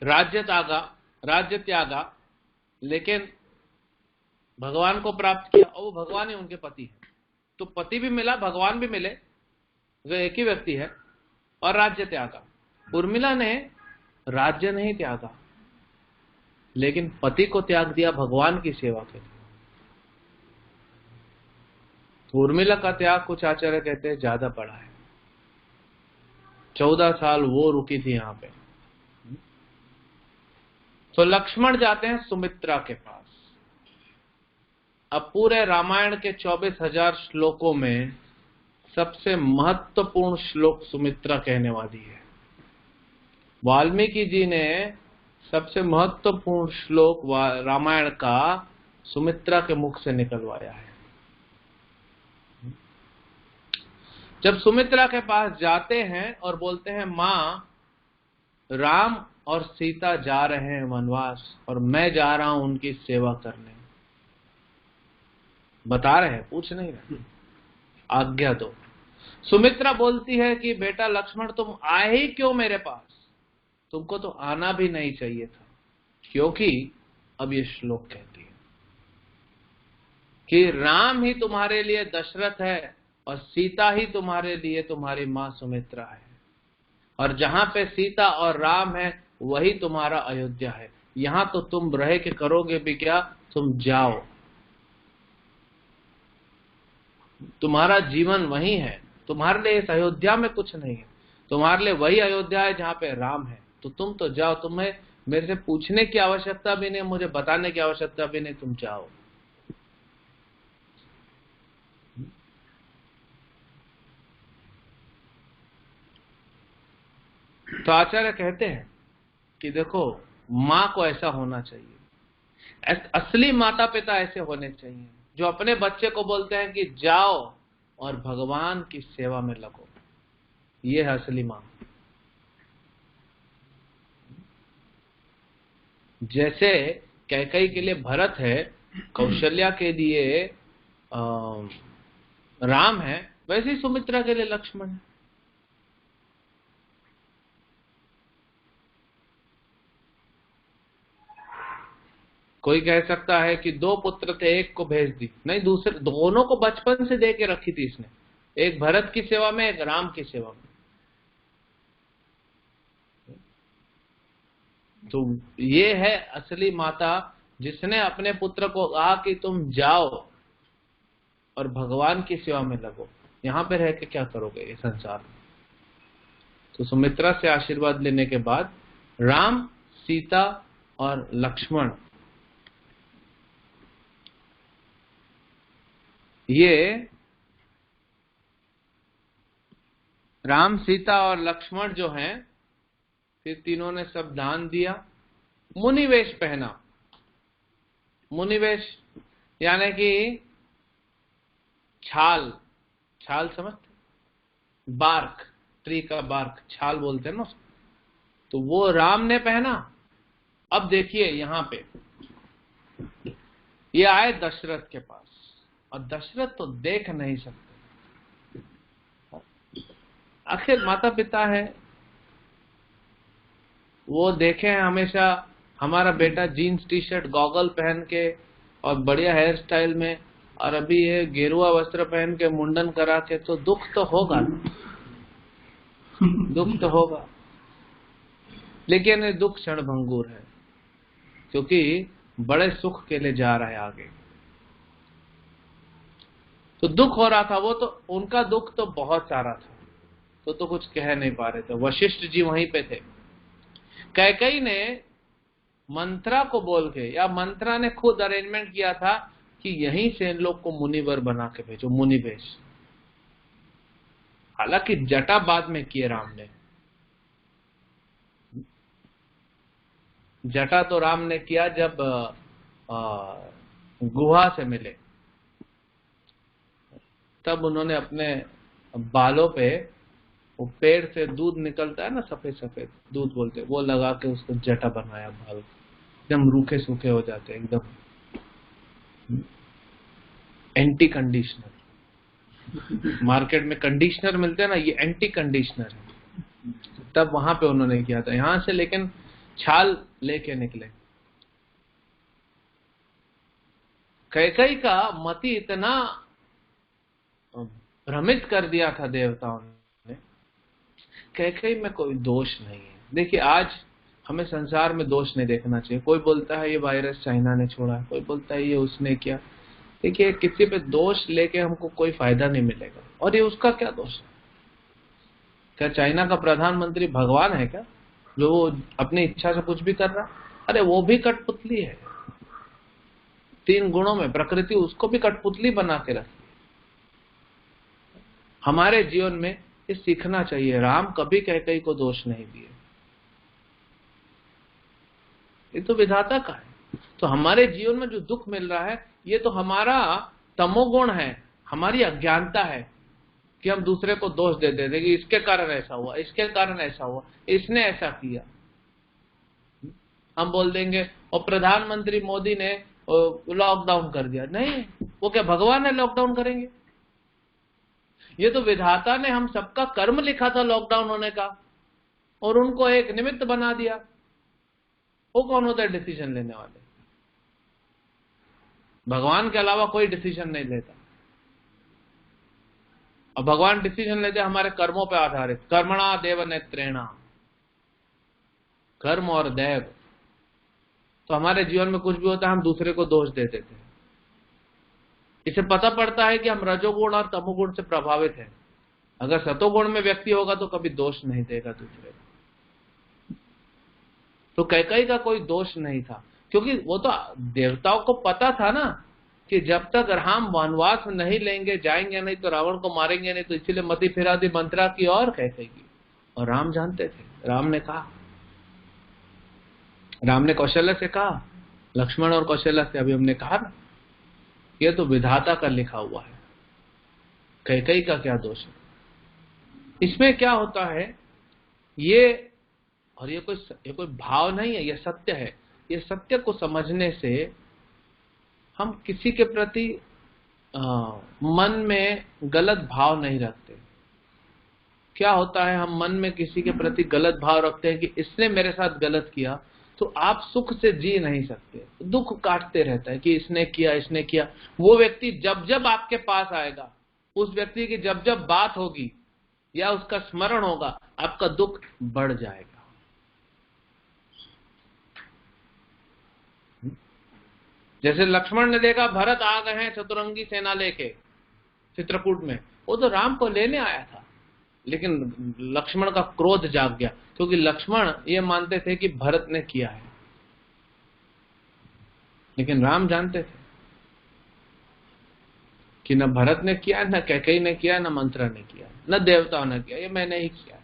राज्य त्यागा, लेकिन भगवान को प्राप्त किया, और वो भगवान ही उनके पति है। तो पति भी मिला, भगवान भी मिले, वे एक ही व्यक्ति है, और राज्य त्यागा। उर्मिला ने राज्य नहीं त्यागा, लेकिन पति को त्याग दिया भगवान की सेवा के लिए। तो उर्मिला का त्याग कुछ आचार्य कहते हैं ज्यादा बड़ा है। 14 साल वो रुकी थी यहां पे। तो लक्ष्मण जाते हैं सुमित्रा के पास। अब पूरे रामायण के 24,000 श्लोकों में सबसे महत्वपूर्ण श्लोक सुमित्रा कहने वाली है। वाल्मीकि जी ने सबसे महत्वपूर्ण श्लोक रामायण का सुमित्रा के मुख से निकलवाया है। जब सुमित्रा के पास जाते हैं और बोलते हैं मां, राम और सीता जा रहे हैं वनवास और मैं जा रहा हूं उनकी सेवा करने, बता रहे हैं, पूछ नहीं रहे, आज्ञा दो। सुमित्रा बोलती है कि बेटा लक्ष्मण तुम आए ही क्यों मेरे पास, तुमको तो आना भी नहीं चाहिए था, क्योंकि अब ये श्लोक कहती है कि राम ही तुम्हारे लिए दशरथ है और सीता ही तुम्हारे लिए तुम्हारी मां सुमित्रा है, और जहां पे सीता और राम है वही तुम्हारा अयोध्या है। यहां तो तुम रह के करोगे भी क्या, तुम जाओ, तुम्हारा जीवन वही है, तुम्हारे लिए इस अयोध्या में कुछ नहीं है, तुम्हारे लिए वही अयोध्या है जहां पे राम है। तो तुम तो जाओ, तुम्हें मेरे से पूछने की आवश्यकता भी नहीं, मुझे बताने की आवश्यकता भी नहीं, तुम जाओ। तो आचार्य कहते हैं कि देखो माँ को ऐसा होना चाहिए, असली माता पिता ऐसे होने चाहिए जो अपने बच्चे को बोलते हैं कि जाओ और भगवान की सेवा में लगो। ये है असली माँ। जैसे कैकेयी के लिए भरत है, कौशल्या के लिए राम है, वैसे ही सुमित्रा के लिए लक्ष्मण है। कोई कह सकता है कि 2 पुत्र थे, एक को भेज दी, नहीं, दूसरे दोनों को बचपन से दे के रखी थी इसने, एक भरत की सेवा में, एक राम की सेवा में। तो ये है असली माता, जिसने अपने पुत्र को कहा कि तुम जाओ और भगवान की सेवा में लगो, यहां पे रह के क्या करोगे ये संसार में। तो सुमित्रा से आशीर्वाद लेने के बाद राम, सीता और लक्ष्मण, ये राम, सीता और लक्ष्मण जो हैं, फिर तीनों ने सब दान दिया, मुनिवेश पहना। मुनिवेश यानी कि छाल समझते, बार्क, ट्री का बार्क छाल बोलते हैं ना, तो वो राम ने पहना। अब देखिए यहां पे ये आए दशरथ के पास, और दशरथ तो देख नहीं सकते, आखिर माता पिता है, वो देखे हैं हमेशा हमारा बेटा जीन्स टी शर्ट गॉगल पहन के और बढ़िया हेयर स्टाइल में, और अभी ये गेरुआ वस्त्र पहन के मुंडन करा के, तो दुख तो होगा, दुख तो होगा। लेकिन ये दुख क्षणभंगुर है, क्योंकि बड़े सुख के लिए जा रहा है आगे। तो दुख हो रहा था, वो तो उनका दुख तो बहुत सारा था, तो कुछ कह नहीं पा रहे थे। वशिष्ठ जी वहीं पे थे। कैकेयी ने मंत्रा को बोल के, या मंत्रा ने खुद अरेंजमेंट किया था कि यहीं से इन लोग को मुनिवर बना के भेजो, मुनि भेज। हालांकि जटा बाद में किए राम ने, जटा तो राम ने किया जब गुहा से मिले, तब उन्होंने अपने बालों पे, वो पेड़ से दूध निकलता है ना, सफेद सफेद दूध बोलते, वो लगा के उसको जटा बनाया। बाल एकदम रूखे सूखे हो जाते, एकदम एंटी कंडीशनर। मार्केट में कंडीशनर मिलते हैं ना, ये एंटी कंडीशनर है। तब वहां पे उन्होंने किया था, यहां से लेकिन छाल लेके निकले। कैकेयी का मति इतना भ्रमित कर दिया था देवताओं ने। कैकेयी में कोई दोष नहीं है। देखिए, आज हमें संसार में दोष नहीं देखना चाहिए। कोई बोलता है ये वायरस चाइना ने छोड़ा, कोई बोलता है ये उसने किया। देखिए, किसी पे दोष लेके हमको कोई फायदा नहीं मिलेगा। और ये उसका क्या दोष है? क्या चाइना का प्रधानमंत्री भगवान है क्या, जो वो अपनी इच्छा से कुछ भी कर रहा? अरे वो भी कठपुतली है। 3 गुणों में प्रकृति उसको भी कठपुतली बना के रखी। हमारे जीवन में ये सीखना चाहिए। राम कभी कैकेयी को दोष नहीं दिए, ये तो विधाता का है। तो हमारे जीवन में जो दुख मिल रहा है, ये तो हमारा तमोगुण है, हमारी अज्ञानता है कि हम दूसरे को दोष दे देते कि इसके कारण ऐसा हुआ, इसके कारण ऐसा हुआ, इसने ऐसा किया। हम बोल देंगे और प्रधानमंत्री मोदी ने लॉकडाउन कर दिया। नहीं, वो क्या भगवान है लॉकडाउन करेंगे? ये तो विधाता ने हम सबका कर्म लिखा था लॉकडाउन होने का, और उनको एक निमित्त बना दिया। वो कौन होता है डिसीजन लेने वाले? भगवान के अलावा कोई डिसीजन नहीं लेता। और भगवान डिसीजन लेते हमारे कर्मों पे आधारित। कर्मणा देव नेत्रेणा, कर्म और देव। तो हमारे जीवन में कुछ भी होता है हम दूसरे को दोष दे देते हैं। इसे पता पड़ता है कि हम रजोगुण और तमोगुण से प्रभावित हैं। अगर सतोगुण में व्यक्ति होगा तो कभी दोष नहीं देगा दूसरे को। तो कैकेयी का कोई दोष नहीं था, क्योंकि वो तो देवताओं को पता था ना कि जब तक राम वनवास नहीं लेंगे, जाएंगे नहीं तो रावण को मारेंगे नहीं। तो इसीलिए मति फिरा दी मंत्रा की और कैकेयी की। और राम जानते थे। राम ने कहा, राम ने कौशल्या से कहा, लक्ष्मण और कौशल्या से अभी हमने कहा ना, ये तो विधाता का लिखा हुआ है। कैकेयी का क्या दोष है? इसमें क्या होता है, ये कोई भाव नहीं है, ये सत्य है। ये सत्य को समझने से हम किसी के प्रति मन में गलत भाव नहीं रखते। क्या होता है, हम मन में किसी के प्रति गलत भाव रखते हैं कि इसने मेरे साथ गलत किया, तो आप सुख से जी नहीं सकते। दुख काटते रहता है कि इसने किया, इसने किया। वो व्यक्ति जब जब आपके पास आएगा, उस व्यक्ति की जब जब बात होगी या उसका स्मरण होगा, आपका दुख बढ़ जाएगा। जैसे लक्ष्मण ने देखा भरत आ गए हैं चतुरंगी सेना लेके चित्रकूट में, वो तो राम को लेने आया था, लेकिन लक्ष्मण का क्रोध जाग गया, क्योंकि लक्ष्मण ये मानते थे कि भरत ने किया है। लेकिन राम जानते थे कि न भरत ने किया, न कैकेयी ने किया, न मंत्रा ने किया, न देवताओं ने किया, ये मैंने ही किया।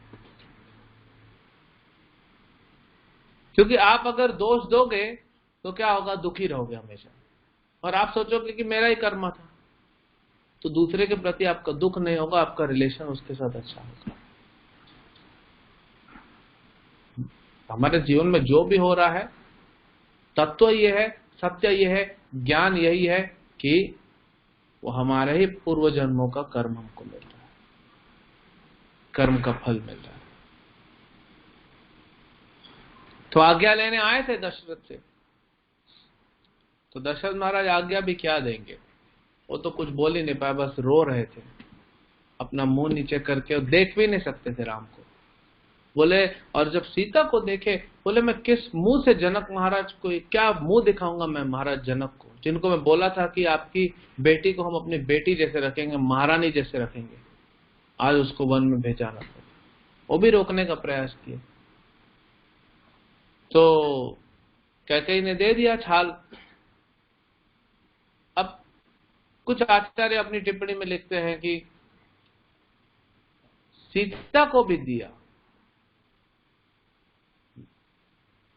क्योंकि आप अगर दोष दोगे तो क्या होगा, दुखी रहोगे हमेशा, और आप सोचोगे कि मेरा ही कर्म था। तो दूसरे के प्रति आपका दुख नहीं होगा, आपका रिलेशन उसके साथ अच्छा होगा। हमारे जीवन में जो भी हो रहा है, तत्व ये है, सत्य ये है, ज्ञान यही है कि वो हमारे ही पूर्व जन्मों का कर्म हमको मिल रहा है, कर्म का फल मिल रहा है। तो आज्ञा लेने आए थे दशरथ से, तो दशरथ महाराज आज्ञा भी क्या देंगे, वो तो कुछ बोल ही नहीं पाए, बस रो रहे थे अपना मुंह नीचे करके, और देख भी नहीं सकते थे राम को। बोले और जब सीता को देखे बोले मैं किस मुंह से जनक महाराज को क्या मुंह दिखाऊंगा मैं महाराज जनक को, जिनको मैं बोला था कि आपकी बेटी को हम अपनी बेटी जैसे रखेंगे, महारानी जैसे रखेंगे, आज उसको वन में भेजाना पड़ा। वो भी रोकने का प्रयास किया तो कैकेयी ने दे दिया छाल। अब कुछ आचार्य अपनी टिप्पणी में लिखते हैं कि सीता को भी दिया,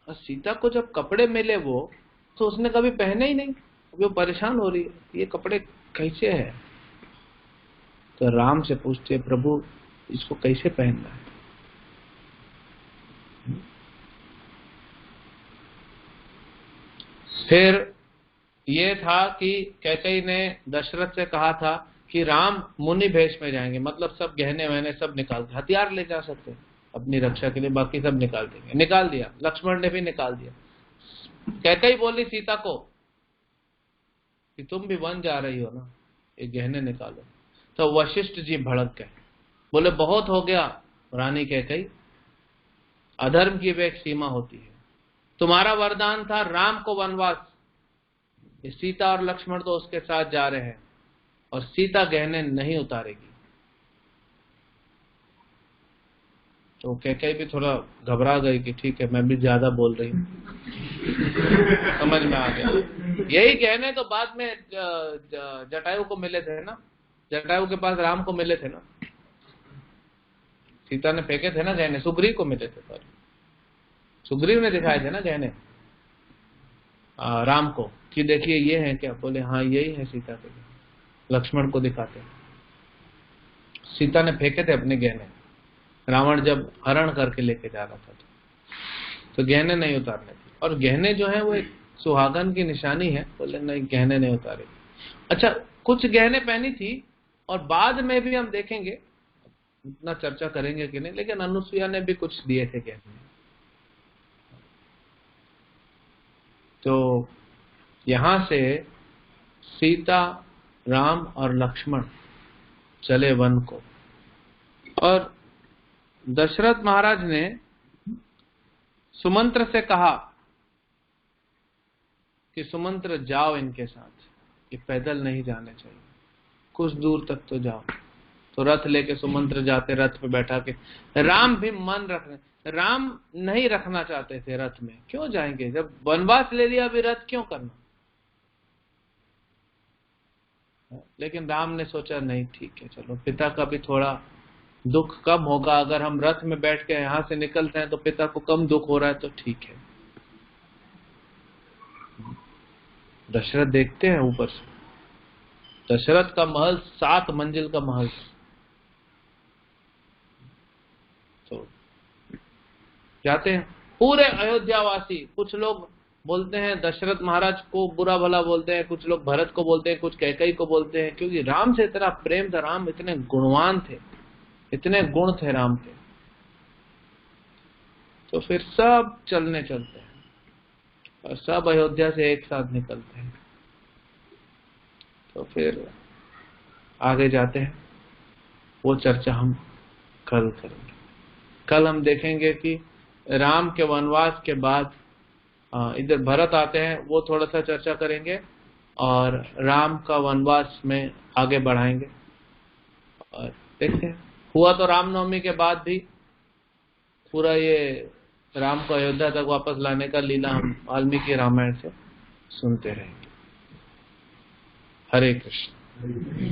और सीता को जब कपड़े मिले वो तो उसने कभी पहने ही नहीं, अभी वो परेशान हो रही है ये कपड़े कैसे है। तो राम से पूछते प्रभु इसको कैसे पहनना है। फिर ये था कि कैकेयी ने दशरथ से कहा था कि राम मुनि भेष में जाएंगे, मतलब सब गहने वहने सब निकाल के, हथियार ले जा सकते अपनी रक्षा के लिए, बाकी सब निकाल देंगे। निकाल दिया, लक्ष्मण ने भी निकाल दिया। कैकेयी बोली सीता को कि तुम भी वन जा रही हो ना, ये गहने निकालो। तो वशिष्ठ जी भड़क गए, बोले बहुत हो गया रानी कैकेयी, अधर्म की भी एक सीमा होती है। तुम्हारा वरदान था राम को वनवास, सीता और लक्ष्मण तो उसके साथ जा रहे हैं और सीता गहने नहीं उतारेगी। तो कैकेयी भी थोड़ा घबरा गई कि ठीक है मैं भी ज्यादा बोल रही हूँ। समझ में आ गया। यही गहने तो बाद में जटायु को मिले थे ना, जटायु के पास राम को मिले थे ना, सीता ने फेंके थे ना गहने, सुग्रीव को मिले थे, सॉरी सुग्रीव ने दिखाए थे ना गहने राम को कि देखिए ये है क्या, बोले हाँ यही है सीता के, लक्ष्मण को दिखाते। सीता ने फेंके थे अपने गहने, रावण जब हरण करके लेके जा रहा था तो गहने नहीं उतारने थे, और गहने जो है वो एक सुहागन की निशानी है, बोले नहीं गहने नहीं उतारे। अच्छा कुछ गहने पहनी थी और बाद में भी हम देखेंगे, इतना चर्चा करेंगे कि नहीं, लेकिन अनुसुईया ने भी कुछ दिए थे गहने। तो यहां से सीता, राम और लक्ष्मण चले वन को, और दशरथ महाराज ने सुमंत्र से कहा कि सुमंत्र जाओ इनके साथ, ये पैदल नहीं जाने चाहिए, कुछ दूर तक तो जाओ। तो रथ लेके सुमंत्र जाते, रथ पे बैठा के। राम भी मन रखने, राम नहीं रखना चाहते थे रथ में, क्यों जाएंगे जब वनवास ले लिया, अभी रथ क्यों करना। लेकिन राम ने सोचा नहीं ठीक है चलो, पिता का भी थोड़ा दुख कम होगा, अगर हम रथ में बैठ के यहां से निकलते हैं तो पिता को कम दुख हो रहा है, तो ठीक है। दशरथ देखते हैं ऊपर से, दशरथ का महल 7 मंजिल का महल, तो जाते हैं पूरे अयोध्यावासी। कुछ लोग बोलते हैं दशरथ महाराज को बुरा भला बोलते हैं, कुछ लोग भरत को बोलते हैं, कुछ कैकेयी को बोलते हैं, क्योंकि राम से इतना प्रेम था, राम इतने गुणवान थे, इतने गुण थे राम के। तो फिर सब चलते हैं और सब अयोध्या से एक साथ निकलते हैं। तो फिर आगे जाते हैं, वो चर्चा हम कल करेंगे। कल हम देखेंगे कि राम के वनवास के बाद इधर भरत आते हैं, वो थोड़ा सा चर्चा करेंगे और राम का वनवास में आगे बढ़ाएंगे। और देखते हैं, हुआ तो रामनवमी के बाद भी पूरा ये राम को अयोध्या तक वापस लाने का लीला हम वाल्मीकि रामायण से सुनते रहेंगे। हरे कृष्ण।